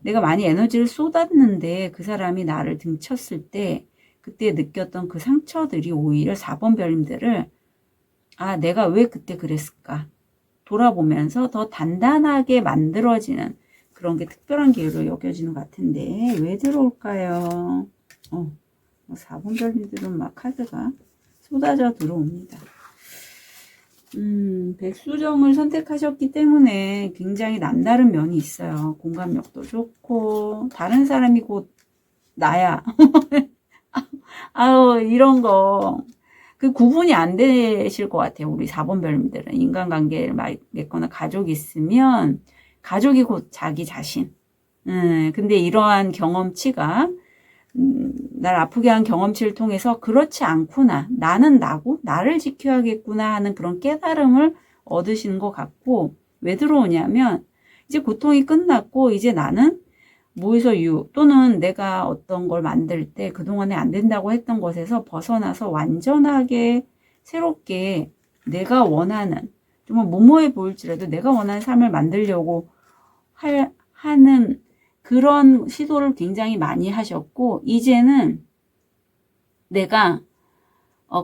내가 많이 에너지를 쏟았는데 그 사람이 나를 등쳤을 때 그때 느꼈던 그 상처들이 오히려 4번 별님들을 내가 왜 그때 그랬을까 돌아보면서 더 단단하게 만들어지는 그런 게 특별한 기회로 여겨지는 것 같은데 왜 들어올까요? 4번 별님들은 막 카드가 쏟아져 들어옵니다. 백수정을 선택하셨기 때문에 굉장히 남다른 면이 있어요. 공감력도 좋고 다른 사람이 곧 나야. 이런 거 그 구분이 안 되실 것 같아요. 우리 4번 별님들은 인간관계를 맺거나 가족이 있으면 가족이 곧 자기 자신. 근데 이러한 경험치가 날 아프게 한 경험치를 통해서 그렇지 않구나. 나는 나고 나를 지켜야겠구나 하는 그런 깨달음을 얻으시는 것 같고 왜 들어오냐면 이제 고통이 끝났고 이제 나는 무에서 유 또는 내가 어떤 걸 만들 때 그동안에 안 된다고 했던 것에서 벗어나서 완전하게 새롭게 내가 원하는 정말 모모해 보일지라도 내가 원하는 삶을 만들려고 하는 그런 시도를 굉장히 많이 하셨고, 이제는 내가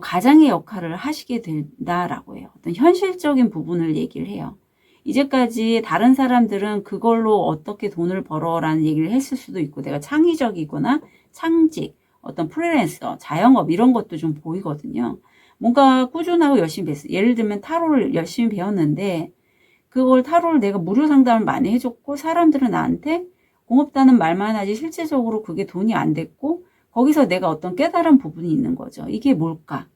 가장의 역할을 하시게 된다라고 해요. 어떤 현실적인 부분을 얘기를 해요. 이제까지 다른 사람들은 그걸로 어떻게 돈을 벌어라는 얘기를 했을 수도 있고, 내가 창의적이거나 창직, 어떤 프리랜서, 자영업 이런 것도 좀 보이거든요. 뭔가 꾸준하고 열심히 배웠어요. 예를 들면 타로를 열심히 배웠는데 그걸 타로를 내가 무료 상담을 많이 해줬고 사람들은 나한테 고맙다는 말만 하지 실제적으로 그게 돈이 안 됐고 거기서 내가 어떤 깨달은 부분이 있는 거죠. 이게 뭘까?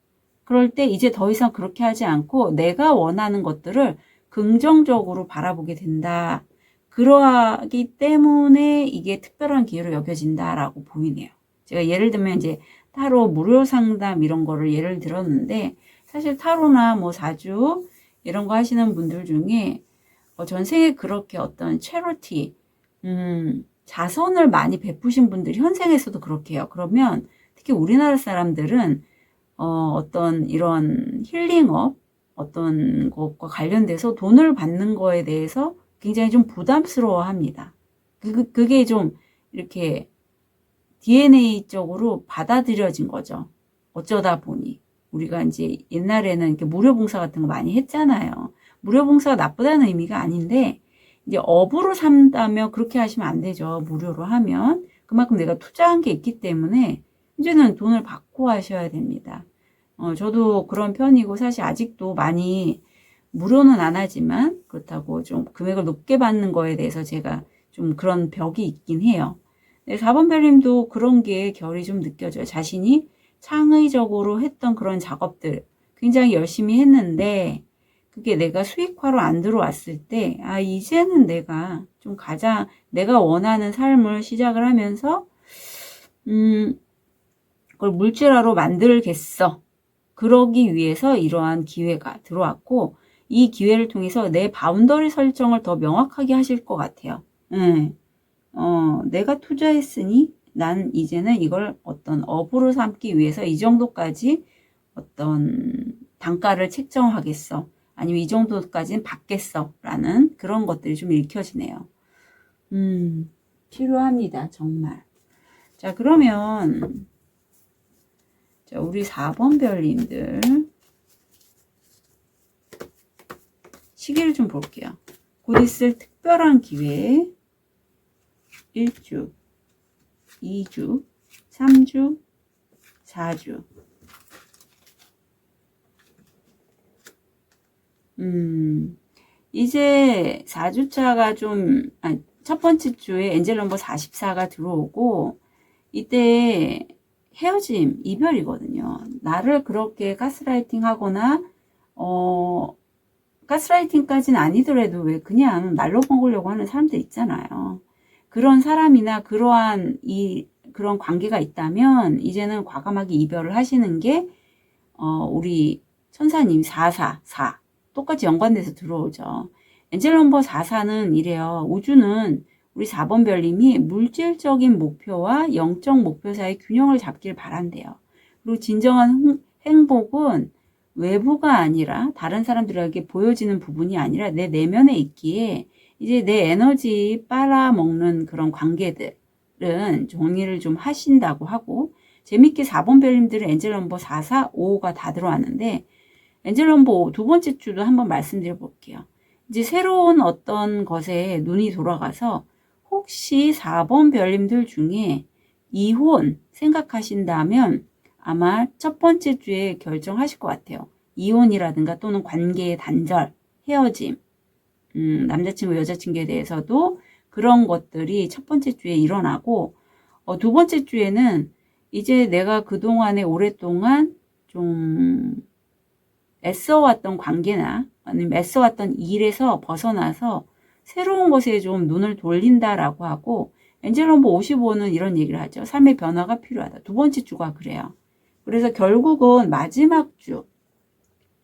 그럴 때 이제 더 이상 그렇게 하지 않고 내가 원하는 것들을 긍정적으로 바라보게 된다. 그러하기 때문에 이게 특별한 기회로 여겨진다라고 보이네요. 제가 예를 들면 이제 타로 무료 상담 이런 거를 예를 들었는데 사실 타로나 뭐 사주 이런 거 하시는 분들 중에 전생에 그렇게 어떤 체리티 자선을 많이 베푸신 분들이 현생에서도 그렇게 해요. 그러면 특히 우리나라 사람들은 어떤 이런 힐링업 어떤 것과 관련돼서 돈을 받는 거에 대해서 굉장히 좀 부담스러워 합니다. 그게 좀 이렇게 DNA적으로 받아들여진 거죠. 어쩌다 보니. 우리가 이제 옛날에는 이렇게 무료봉사 같은 거 많이 했잖아요. 무료봉사가 나쁘다는 의미가 아닌데, 이제 업으로 삼다면 그렇게 하시면 안 되죠. 무료로 하면. 그만큼 내가 투자한 게 있기 때문에, 이제는 돈을 받고 하셔야 됩니다. 저도 그런 편이고, 사실 아직도 많이, 무료는 안 하지만, 그렇다고 좀 금액을 높게 받는 거에 대해서 제가 좀 그런 벽이 있긴 해요. 4번 별님도 그런 게 결이 좀 느껴져요. 자신이 창의적으로 했던 그런 작업들 굉장히 열심히 했는데 그게 내가 수익화로 안 들어왔을 때 이제는 내가 좀 가장 내가 원하는 삶을 시작을 하면서 그걸 물질화로 만들겠어. 그러기 위해서 이러한 기회가 들어왔고 이 기회를 통해서 내 바운더리 설정을 더 명확하게 하실 것 같아요. 내가 투자했으니 난 이제는 이걸 어떤 업으로 삼기 위해서 이 정도까지 어떤 단가를 책정하겠어. 아니면 이 정도까지는 받겠어. 라는 그런 것들이 좀 읽혀지네요. 필요합니다. 정말. 자, 그러면 자, 우리 4번 별님들 시기를 좀 볼게요. 곧 있을 특별한 기회 1주, 2주, 3주, 4주. 이제 4주차가 좀, 첫 번째 주에 엔젤 넘버 44가 들어오고, 이때 헤어짐, 이별이거든요. 나를 그렇게 가스라이팅 하거나, 가스라이팅까지는 아니더라도 왜 그냥 날로 먹으려고 하는 사람들 있잖아요. 그런 사람이나 그런 관계가 있다면 이제는 과감하게 이별을 하시는 게 우리 천사님 444 똑같이 연관돼서 들어오죠. 엔젤 넘버 44는 이래요. 우주는 우리 4번 별님이 물질적인 목표와 영적 목표 사이 균형을 잡길 바란대요. 그리고 진정한 행복은 외부가 아니라 다른 사람들에게 보여지는 부분이 아니라 내 내면에 있기에 이제 내 에너지 빨아먹는 그런 관계들은 정리를 좀 하신다고 하고 재밌게 4번 별님들은 엔젤 넘버 44, 5가 다 들어왔는데 엔젤 넘버 5 두 번째 주도 한번 말씀드려 볼게요. 이제 새로운 어떤 것에 눈이 돌아가서 혹시 4번 별님들 중에 이혼 생각하신다면 아마 첫 번째 주에 결정하실 것 같아요. 이혼이라든가 또는 관계의 단절, 헤어짐, 남자친구, 여자친구에 대해서도 그런 것들이 첫 번째 주에 일어나고, 두 번째 주에는 이제 내가 그동안에 오랫동안 좀 애써왔던 관계나 아니면 애써왔던 일에서 벗어나서 새로운 것에 좀 눈을 돌린다라고 하고, 엔젤 넘버 55는 이런 얘기를 하죠. 삶의 변화가 필요하다. 두 번째 주가 그래요. 그래서 결국은 마지막 주,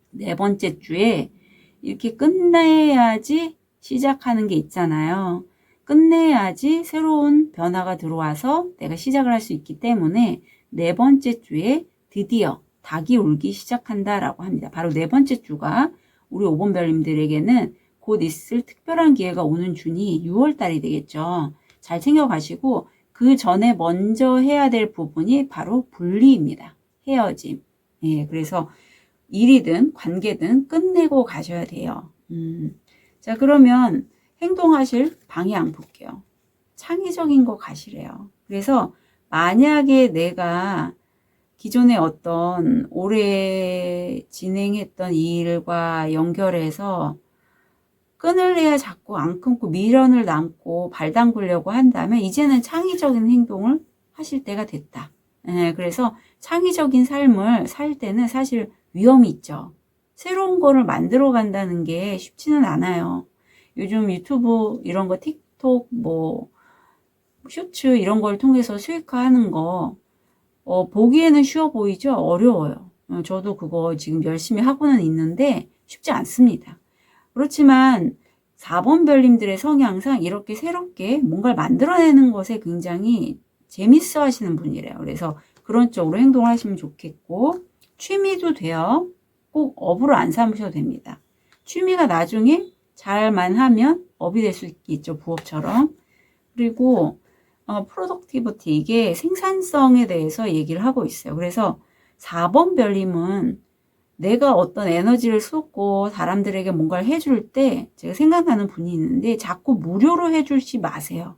네 번째 주에 이렇게 끝내야지 시작하는 게 있잖아요. 끝내야지 새로운 변화가 들어와서 내가 시작을 할 수 있기 때문에 네 번째 주에 드디어 닭이 울기 시작한다라고 합니다. 바로 네 번째 주가 우리 5번 별님들에게는 곧 있을 특별한 기회가 오는 준이 6월 달이 되겠죠. 잘 챙겨가시고 그 전에 먼저 해야 될 부분이 바로 분리입니다. 헤어짐. 예, 그래서 일이든 관계든 끝내고 가셔야 돼요. 자, 그러면 행동하실 방향 볼게요. 창의적인 거 가시래요. 그래서 만약에 내가 기존에 어떤 오래 진행했던 일과 연결해서 끊을래야 자꾸 안 끊고 미련을 남고 발 담그려고 한다면 이제는 창의적인 행동을 하실 때가 됐다. 예, 그래서 창의적인 삶을 살 때는 사실 위험이 있죠. 새로운 거를 만들어 간다는 게 쉽지는 않아요. 요즘 유튜브 이런 거 틱톡 뭐 쇼츠 이런 걸 통해서 수익화하는 거 보기에는 쉬워 보이죠? 어려워요. 저도 그거 지금 열심히 하고는 있는데 쉽지 않습니다. 그렇지만 4번 별님들의 성향상 이렇게 새롭게 뭔가를 만들어내는 것에 굉장히 재밌어 하시는 분이래요. 그래서 그런 쪽으로 행동을 하시면 좋겠고, 취미도 돼요. 꼭 업으로 안 삼으셔도 됩니다. 취미가 나중에 잘만 하면 업이 될 수 있죠. 부업처럼. 그리고 프로덕티비티, 이게 생산성에 대해서 얘기를 하고 있어요. 그래서 4번 별님은 내가 어떤 에너지를 쏟고 사람들에게 뭔가를 해줄 때 제가 생각나는 분이 있는데 자꾸 무료로 해주지 마세요.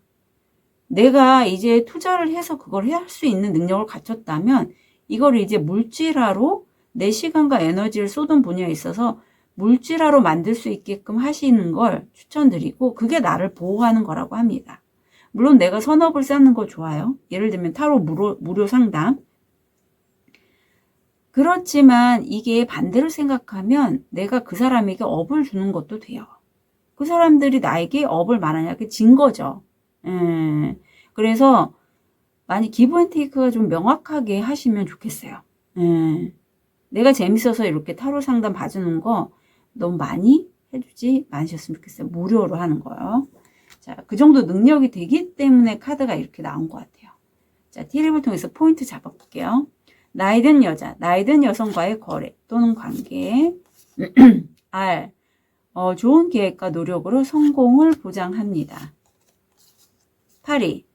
내가 이제 투자를 해서 그걸 할 수 있는 능력을 갖췄다면 이걸 이제 물질화로 내 시간과 에너지를 쏟은 분야에 있어서 물질화로 만들 수 있게끔 하시는 걸 추천드리고 그게 나를 보호하는 거라고 합니다. 물론 내가 선업을 쌓는 거 좋아요. 예를 들면 타로 무료 상담. 그렇지만 이게 반대로 생각하면 내가 그 사람에게 업을 주는 것도 돼요. 그 사람들이 나에게 업을 말하냐게 진 거죠. 그래서 많이 기브앤테이크가 좀 명확하게 하시면 좋겠어요. 내가 재밌어서 이렇게 타로 상담 봐주는 거 너무 많이 해주지 마셨으면 좋겠어요. 무료로 하는 거요. 자, 그 정도 능력이 되기 때문에 카드가 이렇게 나온 것 같아요. 자, 티립을 통해서 포인트 잡아볼게요. 나이 든 여자, 나이 든 여성과의 거래 또는 관계. R. 좋은 계획과 노력으로 성공을 보장합니다. 8위.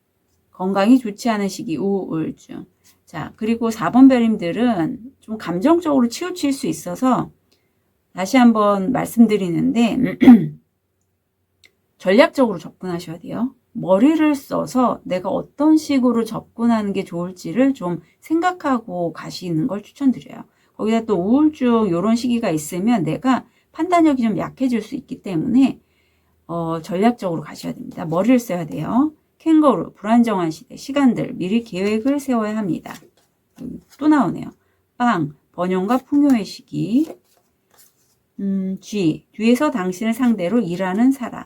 건강이 좋지 않은 시기, 우울증. 자, 그리고 4번 별님들은 좀 감정적으로 치우칠 수 있어서 다시 한번 말씀드리는데 전략적으로 접근하셔야 돼요. 머리를 써서 내가 어떤 식으로 접근하는 게 좋을지를 좀 생각하고 가시는 걸 추천드려요. 거기다 또 우울증 이런 시기가 있으면 내가 판단력이 좀 약해질 수 있기 때문에 전략적으로 가셔야 됩니다. 머리를 써야 돼요. 캥거루, 불안정한 시대, 시간들, 미리 계획을 세워야 합니다. 또 나오네요. 빵, 번영과 풍요의 시기. G, 뒤에서 당신을 상대로 일하는 사람.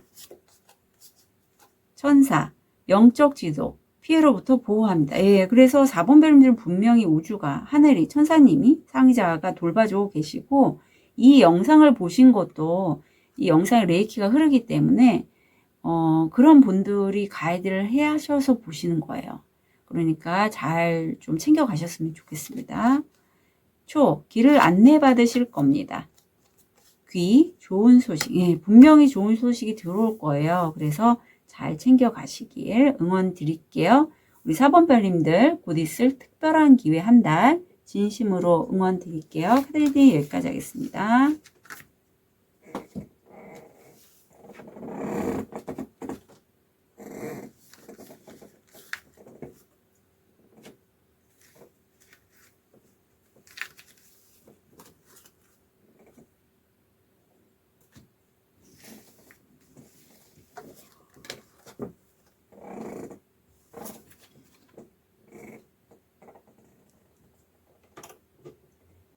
천사, 영적 지도, 피해로부터 보호합니다. 예, 그래서 4번 별님들은 분명히 우주가, 하늘이, 천사님이 상의자가 돌봐주고 계시고 이 영상을 보신 것도 이 영상에 레이키가 흐르기 때문에 그런 분들이 가이드를 해 하셔서 보시는 거예요. 그러니까 잘 좀 챙겨 가셨으면 좋겠습니다. 초, 길을 안내받으실 겁니다. 귀, 좋은 소식. 예, 분명히 좋은 소식이 들어올 거예요. 그래서 잘 챙겨 가시길 응원 드릴게요. 우리 4번 별님들 곧 있을 특별한 기회 한 달 진심으로 응원 드릴게요. 카드 리딩 여기까지 하겠습니다.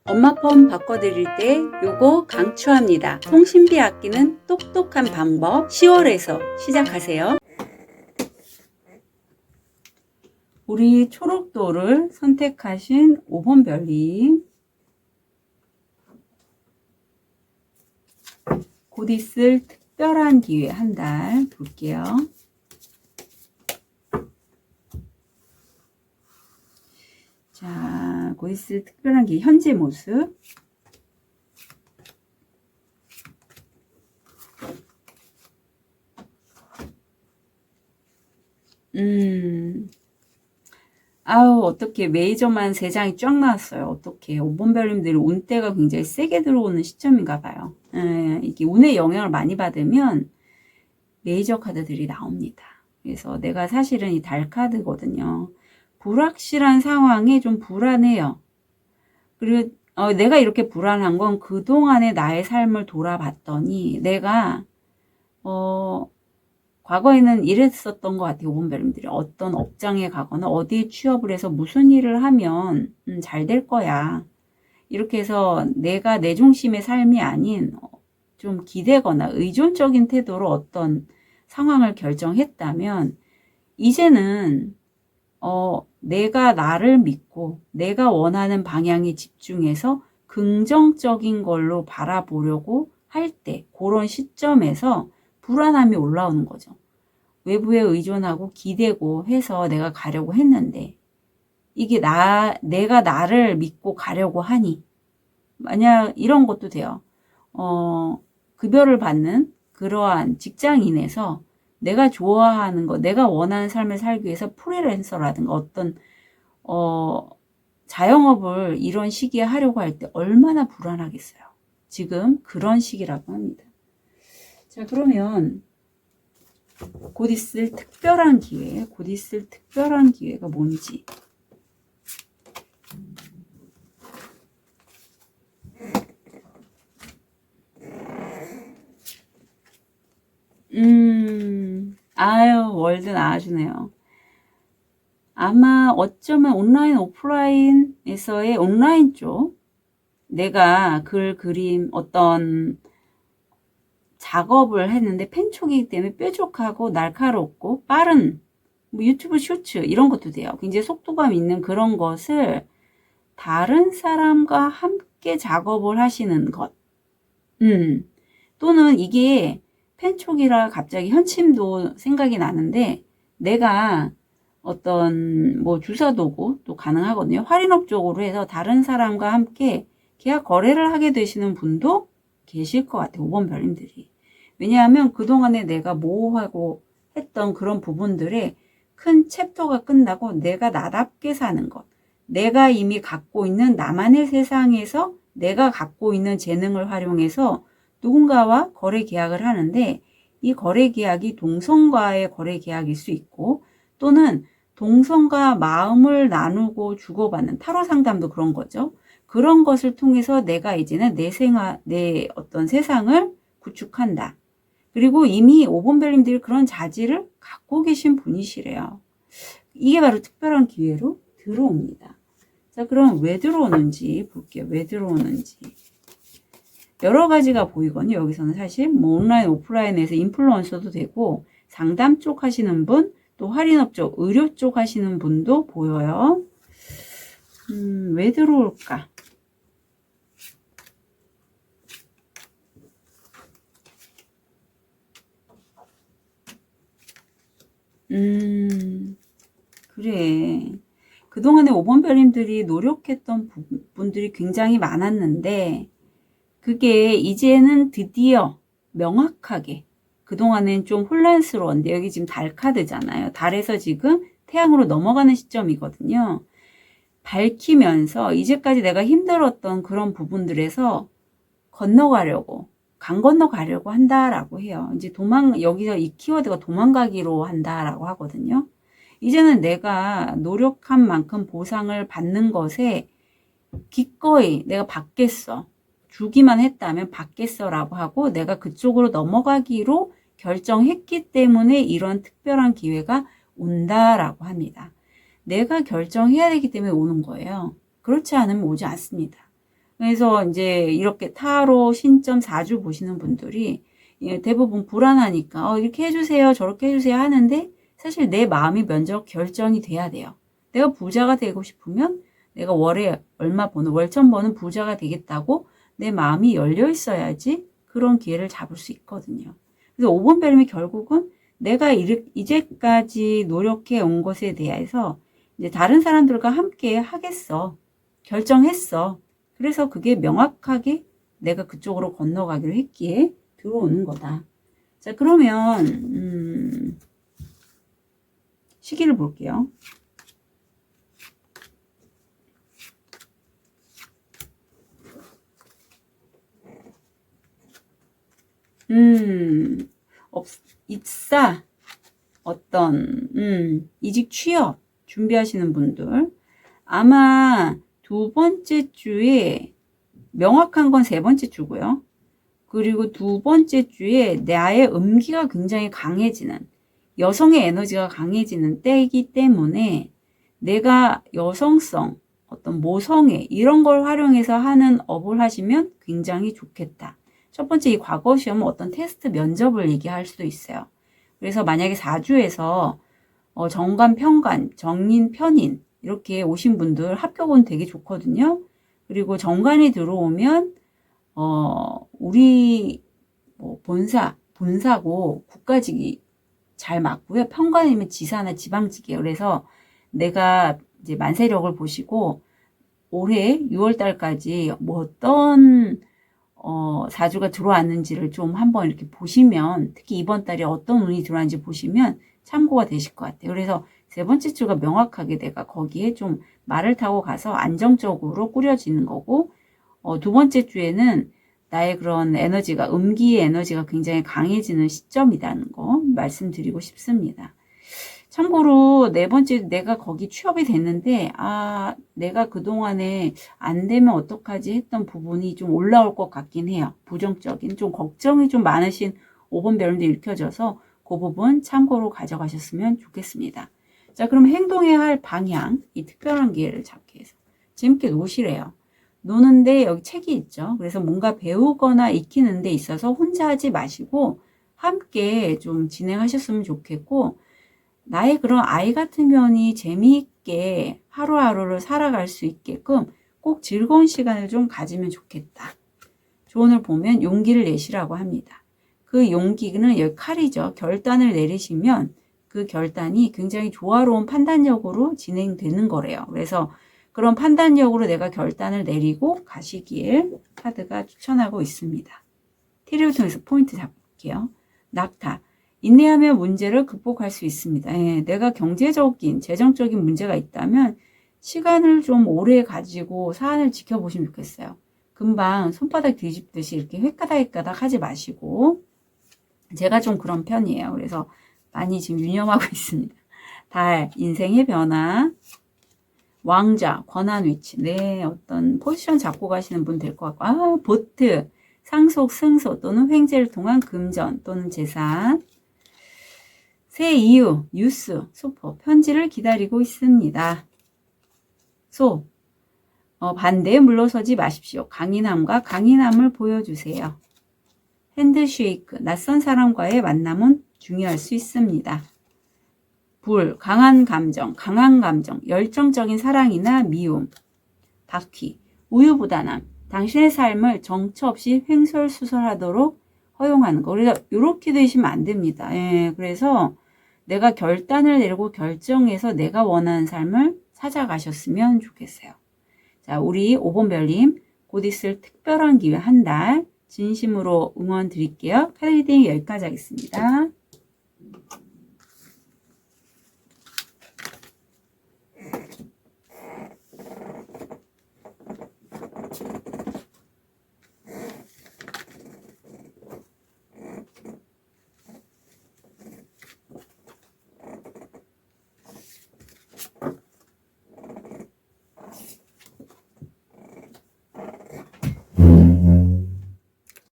엄마 폰 바꿔드릴 때 요거 강추합니다. 통신비 아끼는 똑똑한 방법 10월에서 시작하세요. 우리 초록도를 선택하신 5번 별님, 곧 있을 특별한 기회 한 달 볼게요. 자, 곧 있을 특별한 기회, 현재 모습. 아우, 어떻게 메이저만 3장이 쫙 나왔어요. 어떻게 5번 별님들이 운때가 굉장히 세게 들어오는 시점인가 봐요. 이게 운의 영향을 많이 받으면 메이저 카드들이 나옵니다. 그래서 내가 사실은 이 달 카드거든요. 불확실한 상황에 좀 불안해요. 그리고 내가 이렇게 불안한 건 그동안의 나의 삶을 돌아봤더니 내가 과거에는 이랬었던 것 같아요. 5번 별님들이 어떤 업장에 가거나 어디에 취업을 해서 무슨 일을 하면 잘 될 거야. 이렇게 해서 내가 내 중심의 삶이 아닌 좀 기대거나 의존적인 태도로 어떤 상황을 결정했다면 이제는 내가 나를 믿고 내가 원하는 방향에 집중해서 긍정적인 걸로 바라보려고 할 때 그런 시점에서 불안함이 올라오는 거죠. 외부에 의존하고 기대고 해서 내가 가려고 했는데 이게 내가 나를 믿고 가려고 하니 만약 이런 것도 돼요. 급여를 받는 그러한 직장인에서 내가 좋아하는 거, 내가 원하는 삶을 살기 위해서 프리랜서라든가 어떤 자영업을 이런 시기에 하려고 할 때 얼마나 불안하겠어요. 지금 그런 시기라고 합니다. 자, 그러면 곧 있을 특별한 기회, 곧 있을 특별한 기회가 뭔지. 아유, 월드 나와주네요. 아마 어쩌면 온라인, 오프라인에서의 온라인 쪽, 내가 글, 그림, 어떤 작업을 했는데 펜촉이기 때문에 뾰족하고 날카롭고 빠른 뭐 유튜브 쇼츠 이런 것도 돼요. 굉장히 속도감 있는 그런 것을 다른 사람과 함께 작업을 하시는 것. 또는 이게 펜촉이라 갑자기 현침도 생각이 나는데 내가 어떤 뭐 주사도구 또 가능하거든요. 할인업 쪽으로 해서 다른 사람과 함께 계약 거래를 하게 되시는 분도 계실 것 같아요. 5번 별님들이. 왜냐하면 그동안에 내가 모호하고 했던 그런 부분들의 큰 챕터가 끝나고 내가 나답게 사는 것. 내가 이미 갖고 있는 나만의 세상에서 내가 갖고 있는 재능을 활용해서 누군가와 거래 계약을 하는데 이 거래 계약이 동성과의 거래 계약일 수 있고 또는 동성과 마음을 나누고 주고받는 타로 상담도 그런 거죠. 그런 것을 통해서 내가 이제는 내 어떤 세상을 구축한다. 그리고 이미 5번 별님들이 그런 자질을 갖고 계신 분이시래요. 이게 바로 특별한 기회로 들어옵니다. 자, 그럼 왜 들어오는지 볼게요. 왜 들어오는지. 여러 가지가 보이거든요. 여기서는 사실 뭐 온라인, 오프라인에서 인플루언서도 되고 상담 쪽 하시는 분, 또 할인업 쪽, 의료 쪽 하시는 분도 보여요. 왜 들어올까? 그래. 그동안에 5번 별님들이 노력했던 분들이 굉장히 많았는데 그게 이제는 드디어 명확하게 그동안엔 좀 혼란스러웠는데 여기 지금 달 카드잖아요. 달에서 지금 태양으로 넘어가는 시점이거든요. 밝히면서 이제까지 내가 힘들었던 그런 부분들에서 건너가려고 강 건너가려고 한다라고 해요. 이제 여기서 이 키워드가 도망가기로 한다라고 하거든요. 이제는 내가 노력한 만큼 보상을 받는 것에 기꺼이 내가 받겠어. 주기만 했다면 받겠어라고 하고 내가 그쪽으로 넘어가기로 결정했기 때문에 이런 특별한 기회가 온다라고 합니다. 내가 결정해야 되기 때문에 오는 거예요. 그렇지 않으면 오지 않습니다. 그래서 이제 이렇게 타로 신점 4주 보시는 분들이 대부분 불안하니까 이렇게 해주세요 저렇게 해주세요 하는데 사실 내 마음이 먼저 결정이 돼야 돼요. 내가 부자가 되고 싶으면 내가 월에 얼마 버는 월천 버는 부자가 되겠다고 내 마음이 열려 있어야지 그런 기회를 잡을 수 있거든요. 그래서 5번 별님이 결국은 내가 이제까지 노력해 온 것에 대해서 이제 다른 사람들과 함께 하겠어. 결정했어. 그래서 그게 명확하게 내가 그쪽으로 건너가기로 했기에 들어오는 거다. 자, 그러면 시기를 볼게요. 없, 입사, 이직 취업 준비하시는 분들. 아마 두 번째 주에, 명확한 건 세 번째 주고요. 그리고 두 번째 주에 나의 음기가 굉장히 강해지는, 여성의 에너지가 강해지는 때이기 때문에 내가 여성성, 어떤 모성애 이런 걸 활용해서 하는 업을 하시면 굉장히 좋겠다. 첫 번째, 이 과거 시험은 어떤 테스트 면접을 얘기할 수도 있어요. 그래서 만약에 4주에서 정관, 편관, 정인, 편인 이렇게 오신 분들 합격은 되게 좋거든요. 그리고 정관이 들어오면 우리 본사고 국가직이 잘 맞고요. 편관이면 지사나 지방직이에요. 그래서 내가 이제 만세력을 보시고 올해 6월 달까지 뭐 어떤 사주가 들어왔는지를 좀 한번 이렇게 보시면, 특히 이번 달에 어떤 운이 들어왔는지 보시면 참고가 되실 것 같아요. 그래서 세 번째 주가 명확하게 내가 거기에 좀 말을 타고 가서 안정적으로 꾸려지는 거고, 두 번째 주에는 나의 그런 에너지가, 음기의 에너지가 굉장히 강해지는 시점이라는 거 말씀드리고 싶습니다. 참고로 네 번째, 내가 거기 취업이 됐는데 내가 그동안에 안 되면 어떡하지 했던 부분이 좀 올라올 것 같긴 해요. 부정적인, 좀 걱정이 좀 많으신 5번 별님도 읽혀져서 그 부분 참고로 가져가셨으면 좋겠습니다. 자, 그럼 행동해야 할 방향, 이 특별한 기회를 잡기 위해서 재밌게 노시래요. 노는데 여기 책이 있죠. 그래서 뭔가 배우거나 익히는 데 있어서 혼자 하지 마시고 함께 좀 진행하셨으면 좋겠고, 나의 그런 아이 같은 면이 재미있게 하루하루를 살아갈 수 있게끔 꼭 즐거운 시간을 좀 가지면 좋겠다. 조언을 보면 용기를 내시라고 합니다. 그 용기는 여기 칼이죠. 결단을 내리시면 그 결단이 굉장히 조화로운 판단력으로 진행되는 거래요. 그래서 그런 판단력으로 내가 결단을 내리고 가시길 카드가 추천하고 있습니다. 티를 통해서 포인트 잡을게요. 낙타. 인내하면 문제를 극복할 수 있습니다. 내가 경제적인, 재정적인 문제가 있다면 시간을 좀 오래 가지고 사안을 지켜보시면 좋겠어요. 금방 손바닥 뒤집듯이 이렇게 획가닥 하지 마시고, 제가 좀 그런 편이에요. 그래서 많이 지금 유념하고 있습니다. 달, 인생의 변화, 왕자, 권한 위치. 어떤 포지션 잡고 가시는 분 될 것 같고, 보트, 상속, 승소 또는 횡재를 통한 금전 또는 재산. 새 이유, 뉴스, 소포, 편지를 기다리고 있습니다. 소, 반대에 물러서지 마십시오. 강인함과 강인함을 보여주세요. 핸드쉐이크, 낯선 사람과의 만남은 중요할 수 있습니다. 불, 강한 감정, 열정적인 사랑이나 미움. 바퀴, 우유부단함, 당신의 삶을 정처 없이 횡설수설하도록 허용하는 거. 그래서 이렇게 되시면 안 됩니다. 그래서 내가 결단을 내리고 결정해서 내가 원하는 삶을 찾아가셨으면 좋겠어요. 자, 우리 5번 별님 곧 있을 특별한 기회 한 달 진심으로 응원 드릴게요. 카드 리딩 여기까지 하겠습니다.